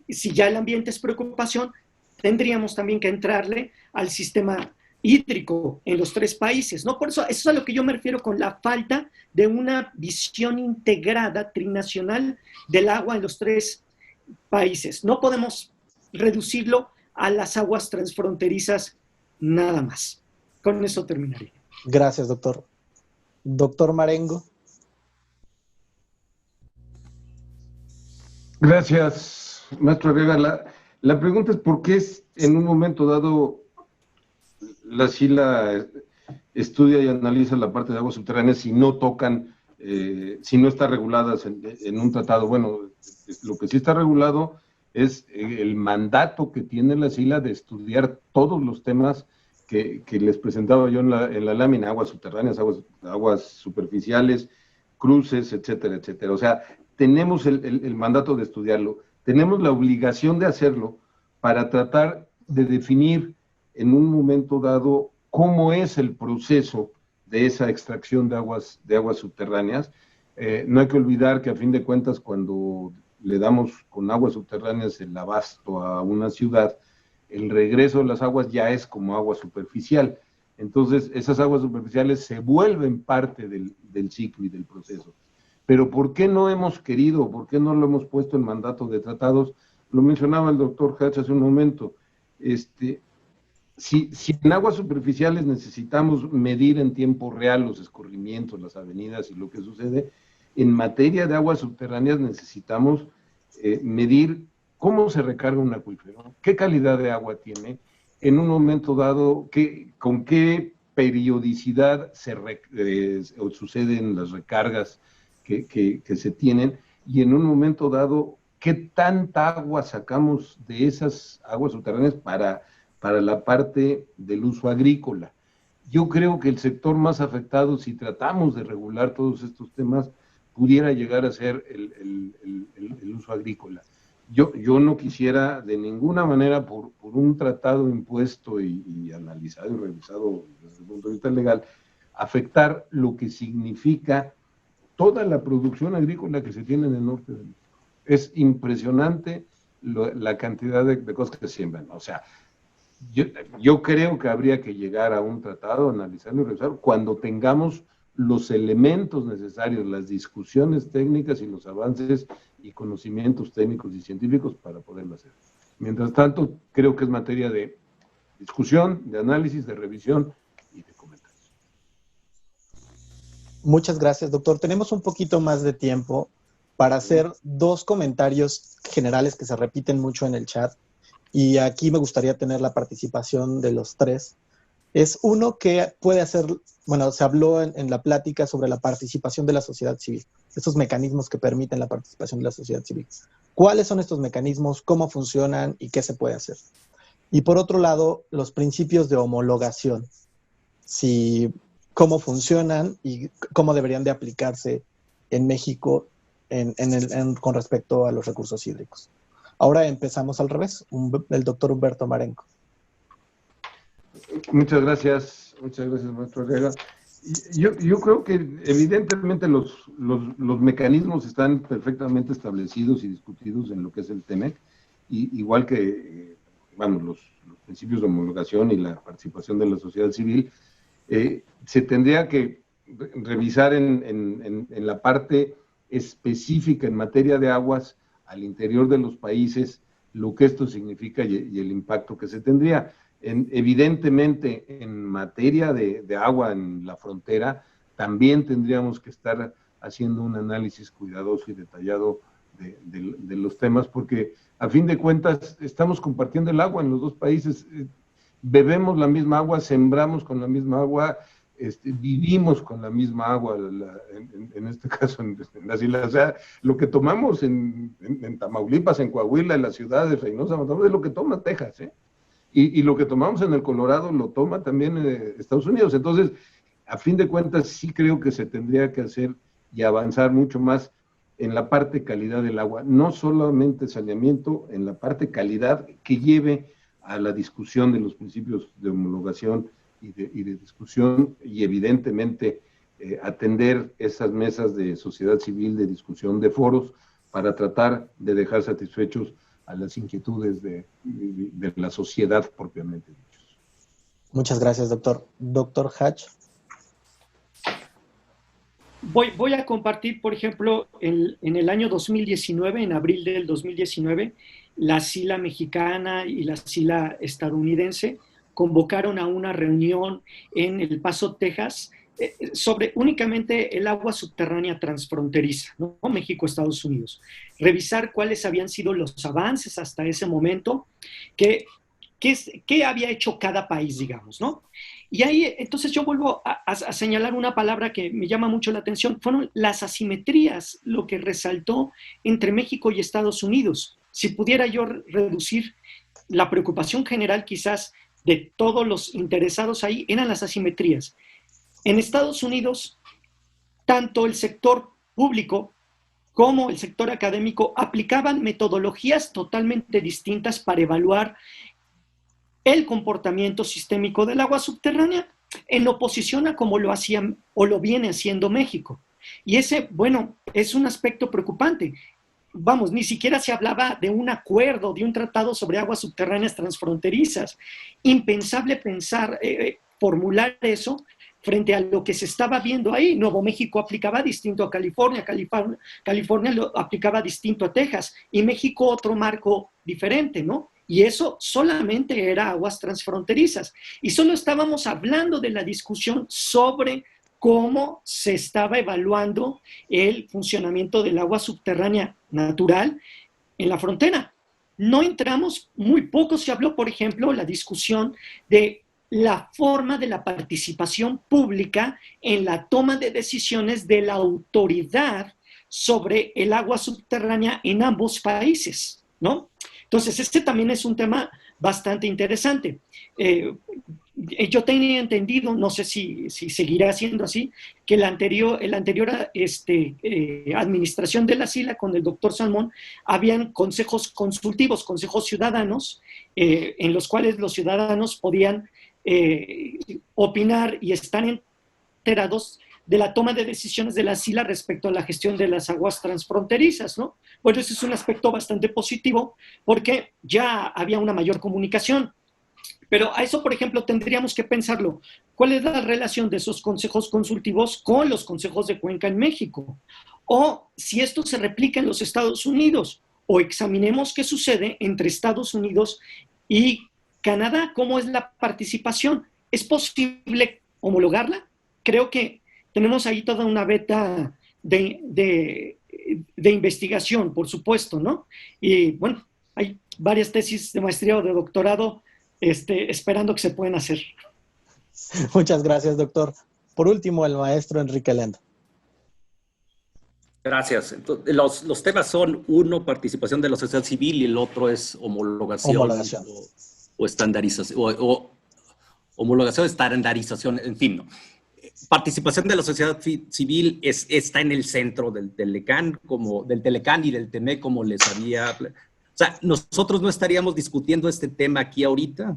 [SPEAKER 3] si ya el ambiente es preocupación, tendríamos también que entrarle al sistema hídrico en los tres países, ¿no? Por eso es a lo que yo me refiero con la falta de una visión integrada trinacional del agua en los tres países. No podemos reducirlo a las aguas transfronterizas nada más. Con eso terminaría.
[SPEAKER 1] Gracias, doctor. Doctor Marengo.
[SPEAKER 4] Gracias, maestro Arriaga. La pregunta es por qué en un momento dado la SILA estudia y analiza la parte de aguas subterráneas si no tocan, si no está reguladas en un tratado. Bueno, lo que sí está regulado es el mandato que tiene la SILA de estudiar todos los temas que les presentaba yo en la lámina: aguas subterráneas, aguas superficiales, cruces, etcétera, etcétera. O sea, tenemos el mandato de estudiarlo, tenemos la obligación de hacerlo para tratar de definir en un momento dado cómo es el proceso de esa extracción de aguas subterráneas. No hay que olvidar que a fin de cuentas, cuando le damos con aguas subterráneas el abasto a una ciudad, el regreso de las aguas ya es como agua superficial. Entonces, esas aguas superficiales se vuelven parte del ciclo y del proceso. Pero ¿por qué no hemos querido, por qué no lo hemos puesto en mandato de tratados? Lo mencionaba el doctor Hatch hace un momento. Si en aguas superficiales necesitamos medir en tiempo real los escurrimientos, las avenidas y lo que sucede, en materia de aguas subterráneas necesitamos medir cómo se recarga un acuífero, qué calidad de agua tiene, en un momento dado, con qué periodicidad suceden las recargas que se tienen, y en un momento dado, qué tanta agua sacamos de esas aguas subterráneas para la parte del uso agrícola. Yo creo que el sector más afectado, si tratamos de regular todos estos temas, pudiera llegar a ser el uso agrícola. Yo no quisiera de ninguna manera, por un tratado impuesto y analizado y revisado desde el punto de vista legal, afectar lo que significa toda la producción agrícola que se tiene en el norte de México. Es impresionante la cantidad de cosas que se siembran. O sea, yo creo que habría que llegar a un tratado, analizarlo y revisarlo, cuando tengamos los elementos necesarios, las discusiones técnicas y los avances y conocimientos técnicos y científicos para poderlo hacer. Mientras tanto, creo que es materia de discusión, de análisis, de revisión y de comentarios.
[SPEAKER 1] Muchas gracias, doctor. Tenemos un poquito más de tiempo para hacer dos comentarios generales que se repiten mucho en el chat, y aquí me gustaría tener la participación de los tres. Es uno que puede hacer, bueno, se habló en la plática sobre la participación de la sociedad civil, estos mecanismos que permiten la participación de la sociedad civil. ¿Cuáles son estos mecanismos? ¿Cómo funcionan? ¿Y qué se puede hacer? Y por otro lado, los principios de homologación. Cómo funcionan y cómo deberían de aplicarse en México con respecto a los recursos hídricos. Ahora empezamos al revés, el doctor Humberto Marengo.
[SPEAKER 4] Muchas gracias, maestro Arriaga. Yo creo que evidentemente los mecanismos están perfectamente establecidos y discutidos en lo que es el TEMEC, igual que los principios de homologación y la participación de la sociedad civil. Se tendría que revisar en la parte específica en materia de aguas al interior de los países lo que esto significa y el impacto que se tendría. Evidentemente, en materia de agua en la frontera, también tendríamos que estar haciendo un análisis cuidadoso y detallado de los temas, porque a fin de cuentas estamos compartiendo el agua en los dos países, bebemos la misma agua, sembramos con la misma agua, vivimos con la misma agua, en este caso en las islas. O sea, lo que tomamos en Tamaulipas, en Coahuila, en la ciudad de Reynosa, es lo que toma Texas, ¿eh? Y lo que tomamos en el Colorado lo toma también Estados Unidos. Entonces, a fin de cuentas, sí creo que se tendría que hacer y avanzar mucho más en la parte calidad del agua, no solamente saneamiento, en la parte calidad que lleve a la discusión de los principios de homologación de discusión y evidentemente atender esas mesas de sociedad civil, de discusión, de foros, para tratar de dejar satisfechos a las inquietudes de la sociedad propiamente dicho.
[SPEAKER 1] Muchas gracias, doctor. Doctor Hatch.
[SPEAKER 3] Voy a compartir, por ejemplo, en el año 2019, en abril del 2019, la SILA mexicana y la SILA estadounidense convocaron a una reunión en El Paso, Texas, sobre únicamente el agua subterránea transfronteriza, ¿no? México-Estados Unidos. Revisar cuáles habían sido los avances hasta ese momento, qué había hecho cada país, digamos, ¿no? Y ahí, entonces yo vuelvo a señalar una palabra que me llama mucho la atención, fueron las asimetrías, lo que resaltó entre México y Estados Unidos. Si pudiera yo reducir la preocupación general quizás de todos los interesados ahí, eran las asimetrías. En Estados Unidos, tanto el sector público como el sector académico aplicaban metodologías totalmente distintas para evaluar el comportamiento sistémico del agua subterránea en oposición a como lo hacían o lo viene haciendo México. Y ese, bueno, es un aspecto preocupante. Vamos, ni siquiera se hablaba de un acuerdo, de un tratado sobre aguas subterráneas transfronterizas. Impensable pensar, formular eso frente a lo que se estaba viendo ahí. Nuevo México aplicaba distinto a California, California lo aplicaba distinto a Texas, y México otro marco diferente, ¿no? Y eso solamente era aguas transfronterizas. Y solo estábamos hablando de la discusión sobre cómo se estaba evaluando el funcionamiento del agua subterránea natural en la frontera. No entramos, muy poco se habló, por ejemplo, la discusión de la forma de la participación pública en la toma de decisiones de la autoridad sobre el agua subterránea en ambos países, ¿no? Entonces, este también es un tema bastante interesante. Yo tenía entendido, no sé si seguirá siendo así, que la anterior administración de la SILA con el doctor Salmón habían consejos consultivos, consejos ciudadanos, en los cuales los ciudadanos podían opinar y están enterados de la toma de decisiones de la SILA respecto a la gestión de las aguas transfronterizas, ¿no? Bueno, ese es un aspecto bastante positivo porque ya había una mayor comunicación. Pero a eso, por ejemplo, tendríamos que pensarlo. ¿Cuál es la relación de esos consejos consultivos con los consejos de cuenca en México? O si esto se replica en los Estados Unidos, o examinemos qué sucede entre Estados Unidos y Canadá, cómo es la participación. ¿Es posible homologarla? Creo que tenemos ahí toda una beta de investigación, por supuesto, ¿no? Y bueno, hay varias tesis de maestría o de doctorado esperando que se puedan hacer.
[SPEAKER 1] Muchas gracias, doctor. Por último, el maestro Enrique Lendo.
[SPEAKER 2] Gracias. Entonces, los temas son, uno, participación de la sociedad civil, y el otro es homologación. O estandarización, o homologación, estandarización, en fin, ¿no? Participación de la sociedad civil está en el centro del Telecán y del TEMEC, como les había... O sea, nosotros no estaríamos discutiendo este tema aquí ahorita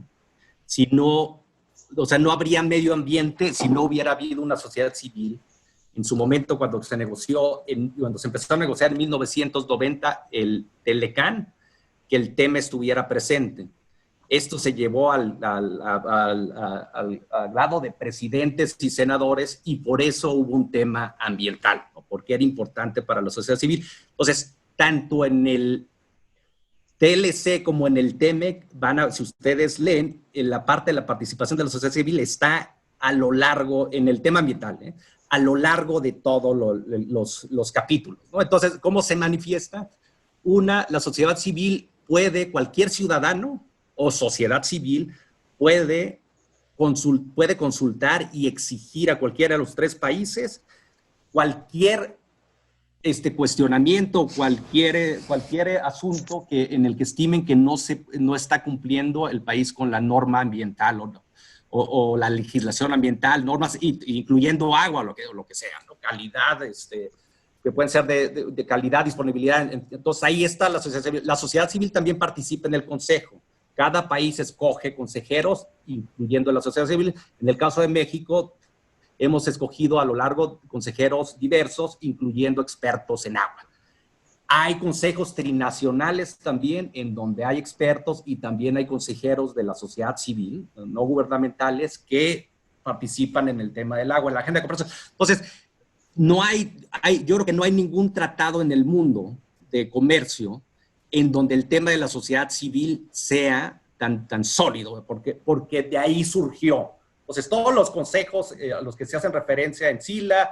[SPEAKER 2] si no, o sea, no habría medio ambiente si no hubiera habido una sociedad civil. En su momento, cuando se empezó a negociar en 1990 el Telecán, que el tema estuviera presente. Esto se llevó al grado de presidentes y senadores, y por eso hubo un tema ambiental, ¿no? Porque era importante para la sociedad civil. Entonces, tanto en el TLC como en el TEMEC, si ustedes leen, en la parte de la participación de la sociedad civil está a lo largo, en el tema ambiental, a lo largo de todos los capítulos, ¿no? Entonces, ¿cómo se manifiesta? La sociedad civil cualquier ciudadano o sociedad civil puede consultar y exigir a cualquiera de los tres países cualquier cuestionamiento, cualquier asunto en el que estimen que no está cumpliendo el país con la norma ambiental o la legislación ambiental, normas incluyendo agua, lo que sea, ¿no? Calidad, que pueden ser de calidad, disponibilidad. Entonces ahí está la sociedad civil. La sociedad civil también participa en el consejo. Cada país escoge consejeros, incluyendo la sociedad civil. En el caso de México, hemos escogido a lo largo consejeros diversos, incluyendo expertos en agua. Hay consejos trinacionales también, en donde hay expertos y también hay consejeros de la sociedad civil, no gubernamentales, que participan en el tema del agua, en la agenda de cooperación. Entonces, yo creo que no hay ningún tratado en el mundo de comercio en donde el tema de la sociedad civil sea tan sólido, porque de ahí surgió. Entonces, todos los consejos a los que se hacen referencia en SILA,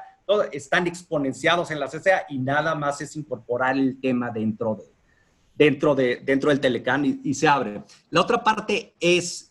[SPEAKER 2] están exponenciados en la CCA y nada más es incorporar el tema dentro del Telecán y se abre. La otra parte es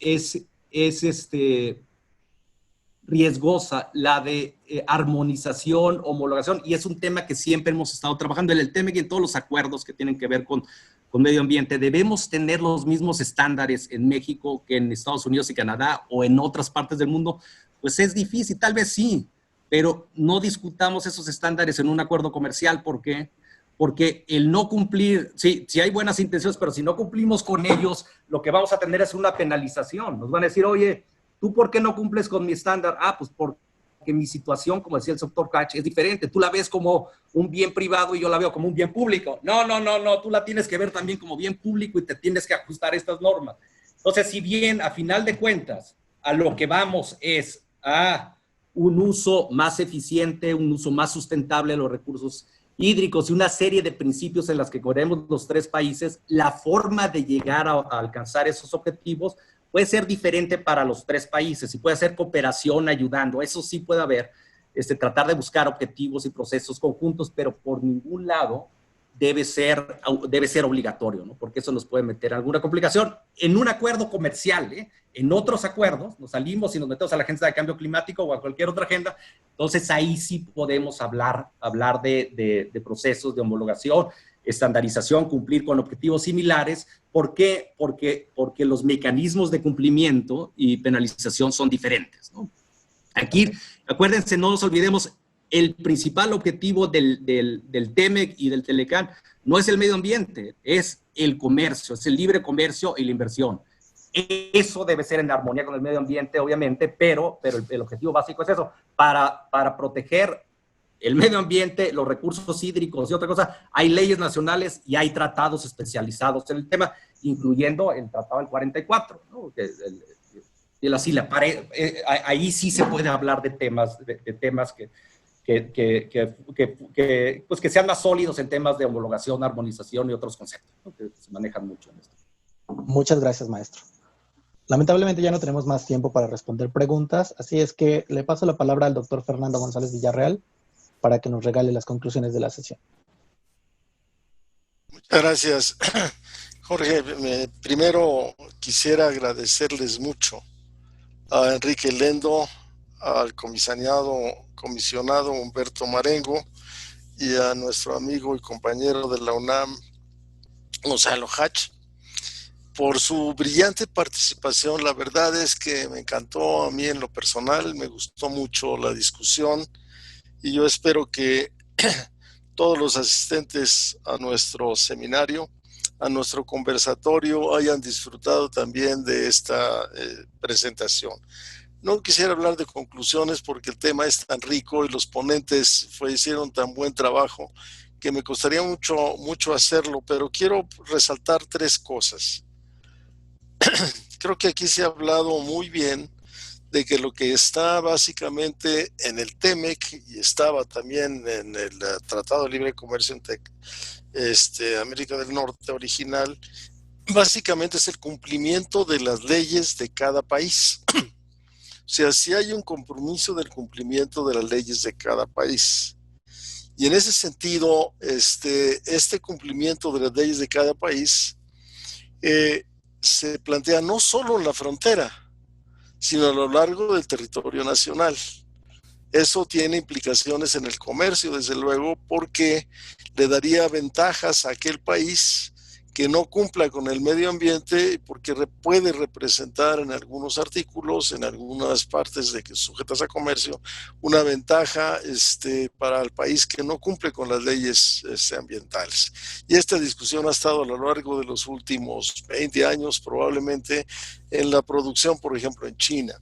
[SPEAKER 2] riesgosa, la de armonización, homologación, y es un tema que siempre hemos estado trabajando en el TEMEC y en todos los acuerdos que tienen que ver con medio ambiente. Debemos tener los mismos estándares en México que en Estados Unidos y Canadá o en otras partes del mundo. Pues es difícil, tal vez sí, pero no discutamos esos estándares en un acuerdo comercial. ¿Por qué? Porque el no cumplir, sí hay buenas intenciones, pero si no cumplimos con ellos, lo que vamos a tener es una penalización. Nos van a decir, oye, ¿tú por qué no cumples con mi estándar? Pues porque mi situación, como decía el doctor Kach, es diferente. Tú la ves como un bien privado y yo la veo como un bien público. No, tú la tienes que ver también como bien público y te tienes que ajustar a estas normas. Entonces, si bien a final de cuentas a lo que vamos es a un uso más eficiente, un uso más sustentable de los recursos hídricos y una serie de principios en las que corremos los tres países, la forma de llegar a alcanzar esos objetivos puede ser diferente para los tres países y puede ser cooperación ayudando. Eso sí puede haber, tratar de buscar objetivos y procesos conjuntos, pero por ningún lado debe ser obligatorio, ¿no? Porque eso nos puede meter alguna complicación en un acuerdo comercial, ¿eh? En otros acuerdos nos salimos y nos metemos a la agenda de cambio climático o a cualquier otra agenda, entonces ahí sí podemos hablar de procesos de homologación, estandarización, cumplir con objetivos similares. ¿Por qué? Porque los mecanismos de cumplimiento y penalización son diferentes, ¿no? Aquí, acuérdense, no nos olvidemos, el principal objetivo del TEMEC y del Telecán no es el medio ambiente, es el comercio, es el libre comercio y la inversión. Eso debe ser en armonía con el medio ambiente, obviamente, pero el objetivo básico es eso, para proteger el medio ambiente, los recursos hídricos y otra cosa. Hay leyes nacionales y hay tratados especializados en el tema, incluyendo el Tratado del 44, ¿no? Ahí sí se puede hablar de temas que sean más sólidos en temas de homologación, armonización y otros conceptos, ¿no? Que se manejan mucho en esto.
[SPEAKER 1] Muchas gracias, maestro. Lamentablemente ya no tenemos más tiempo para responder preguntas, así es que le paso la palabra al doctor Fernando González Villarreal para que nos regale las conclusiones de la sesión.
[SPEAKER 5] Muchas gracias, Jorge. Primero quisiera agradecerles mucho a Enrique Lendo, al comisionado Humberto Marengo y a nuestro amigo y compañero de la UNAM, Gonzalo Hach, por su brillante participación. La verdad es que me encantó a mí en lo personal, me gustó mucho la discusión y yo espero que todos los asistentes a nuestro seminario, a nuestro conversatorio, hayan disfrutado también de esta presentación. No quisiera hablar de conclusiones porque el tema es tan rico y los ponentes hicieron tan buen trabajo que me costaría mucho hacerlo, pero quiero resaltar tres cosas. Creo que aquí se ha hablado muy bien de que lo que está básicamente en el TEMEC y estaba también en el Tratado de Libre Comercio en América del Norte original, básicamente es el cumplimiento de las leyes de cada país. O sea, sí hay un compromiso del cumplimiento de las leyes de cada país. Y en ese sentido, este cumplimiento de las leyes de cada país se plantea no solo en la frontera, sino a lo largo del territorio nacional. Eso tiene implicaciones en el comercio, desde luego, porque le daría ventajas a aquel país que no cumpla con el medio ambiente, porque puede representar en algunos artículos, en algunas partes de que sujetas a comercio, una ventaja para el país que no cumple con las leyes ambientales. Y esta discusión ha estado a lo largo de los últimos 20 años, probablemente en la producción, por ejemplo, en China.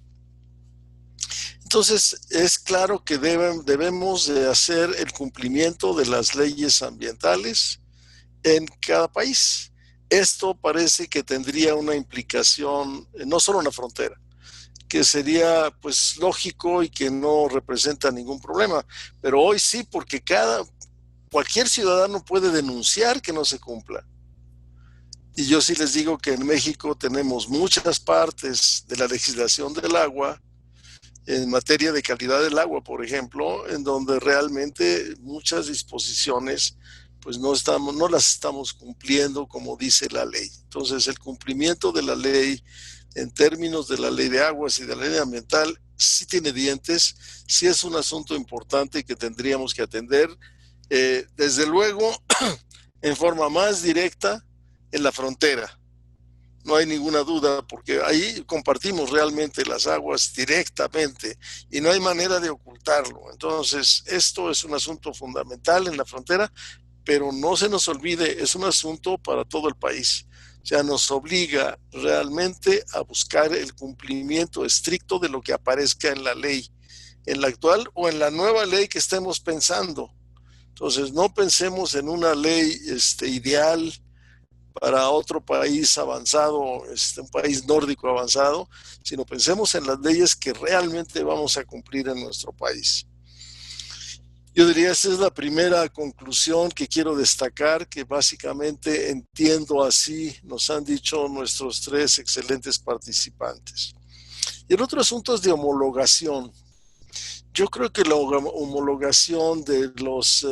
[SPEAKER 5] Entonces, es claro que debemos de hacer el cumplimiento de las leyes ambientales en cada país. Esto parece que tendría una implicación, no solo en la frontera, que sería pues lógico y que no representa ningún problema, pero hoy sí, porque cualquier ciudadano puede denunciar que no se cumpla. Y yo sí les digo que en México tenemos muchas partes de la legislación del agua, en materia de calidad del agua, por ejemplo, en donde realmente muchas disposiciones pues no las estamos cumpliendo como dice la ley. Entonces, el cumplimiento de la ley en términos de la ley de aguas y de la ley ambiental sí tiene dientes, sí es un asunto importante que tendríamos que atender, desde luego, en forma más directa en la frontera. No hay ninguna duda, porque ahí compartimos realmente las aguas directamente y no hay manera de ocultarlo. Entonces, esto es un asunto fundamental en la frontera, pero no se nos olvide, es un asunto para todo el país. O sea, nos obliga realmente a buscar el cumplimiento estricto de lo que aparezca en la ley, en la actual o en la nueva ley que estemos pensando. Entonces, no pensemos en una ley ideal para otro país avanzado, un país nórdico avanzado, sino pensemos en las leyes que realmente vamos a cumplir en nuestro país. Yo diría, esa es la primera conclusión que quiero destacar, que básicamente entiendo así, nos han dicho nuestros 3 excelentes participantes. Y el otro asunto es de homologación. Yo creo que la homologación de las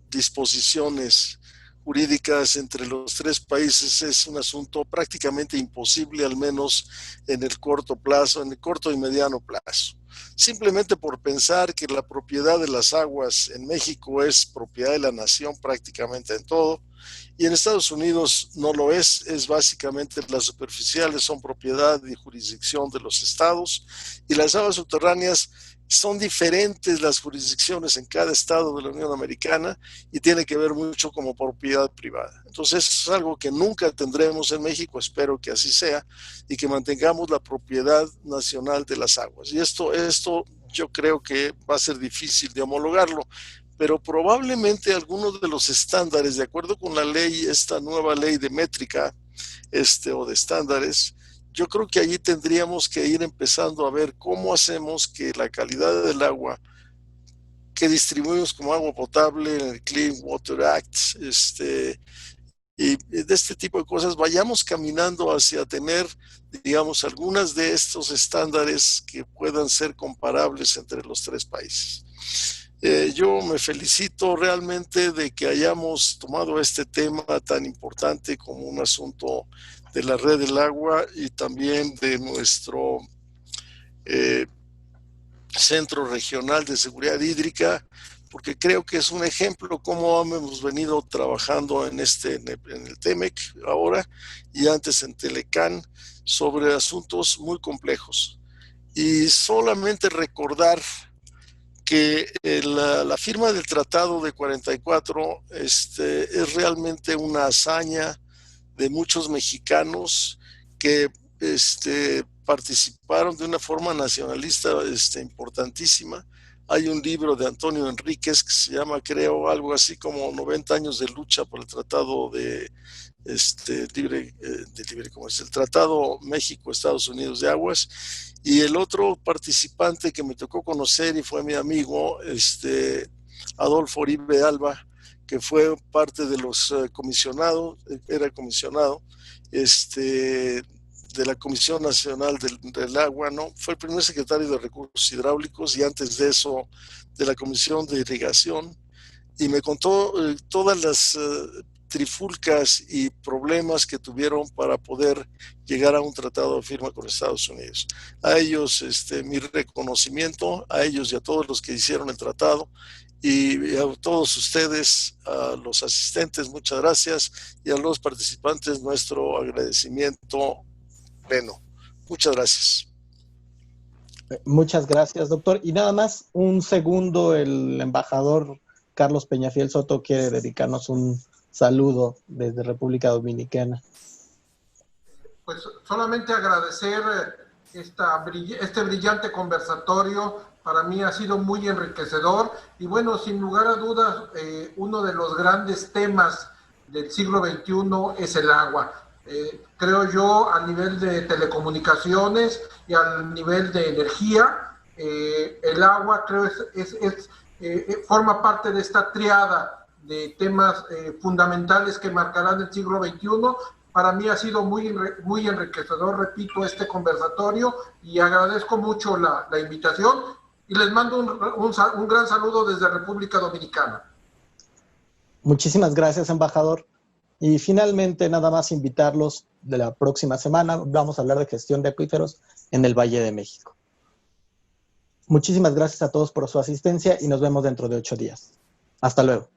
[SPEAKER 5] disposiciones jurídicas entre los 3 países es un asunto prácticamente imposible, al menos en el corto plazo, en el corto y mediano plazo. Simplemente por pensar que la propiedad de las aguas en México es propiedad de la nación prácticamente en todo, y en Estados Unidos no lo es básicamente las superficiales son propiedad y jurisdicción de los estados, y las aguas subterráneas son diferentes las jurisdicciones en cada estado de la Unión Americana y tiene que ver mucho como propiedad privada. Entonces es algo que nunca tendremos en México, espero que así sea, y que mantengamos la propiedad nacional de las aguas. Y esto yo creo que va a ser difícil de homologarlo, pero probablemente algunos de los estándares, de acuerdo con la ley, esta nueva ley de métrica o de estándares, yo creo que allí tendríamos que ir empezando a ver cómo hacemos que la calidad del agua que distribuimos como agua potable en el Clean Water Act, y de este tipo de cosas, vayamos caminando hacia tener, digamos, algunas de estos estándares que puedan ser comparables entre los 3 países. Yo me felicito realmente de que hayamos tomado este tema tan importante como un asunto de la red del agua y también de nuestro Centro Regional de Seguridad Hídrica, porque creo que es un ejemplo cómo hemos venido trabajando en el TEMEC ahora y antes en Telecán sobre asuntos muy complejos. Y solamente recordar que la firma del Tratado de 44 es realmente una hazaña de muchos mexicanos que participaron de una forma nacionalista importantísima. Hay un libro de Antonio Enríquez que se llama, creo, algo así como 90 años de lucha por el Tratado de libre comercio, el Tratado México-Estados Unidos de Aguas. Y el otro participante que me tocó conocer y fue mi amigo, Adolfo Oribe Alba, que fue parte de los comisionados, era comisionado, de la Comisión Nacional del Agua, ¿no? Fue el primer secretario de Recursos Hidráulicos y antes de eso de la Comisión de Irrigación, y me contó todas las trifulcas y problemas que tuvieron para poder llegar a un tratado de firma con Estados Unidos. A ellos mi reconocimiento, a ellos y a todos los que hicieron el tratado, Y a todos ustedes, a los asistentes, muchas gracias, y a los participantes, nuestro agradecimiento pleno. Muchas gracias.
[SPEAKER 1] Muchas gracias, doctor. Y nada más, un segundo, el embajador Carlos Peñafiel Soto quiere dedicarnos un saludo desde República Dominicana.
[SPEAKER 6] Pues solamente agradecer este brillante conversatorio. Para mí ha sido muy enriquecedor y bueno, sin lugar a dudas, uno de los grandes temas del siglo XXI es el agua. Creo yo, a nivel de telecomunicaciones y al nivel de energía, el agua creo forma parte de esta triada de temas fundamentales que marcarán el siglo XXI. Para mí ha sido muy enriquecedor, repito, este conversatorio, y agradezco mucho la invitación y les mando un gran saludo desde República Dominicana.
[SPEAKER 1] Muchísimas gracias, embajador. Y finalmente, nada más invitarlos de la próxima semana. Vamos a hablar de gestión de acuíferos en el Valle de México. Muchísimas gracias a todos por su asistencia y nos vemos dentro de 8 días. Hasta luego.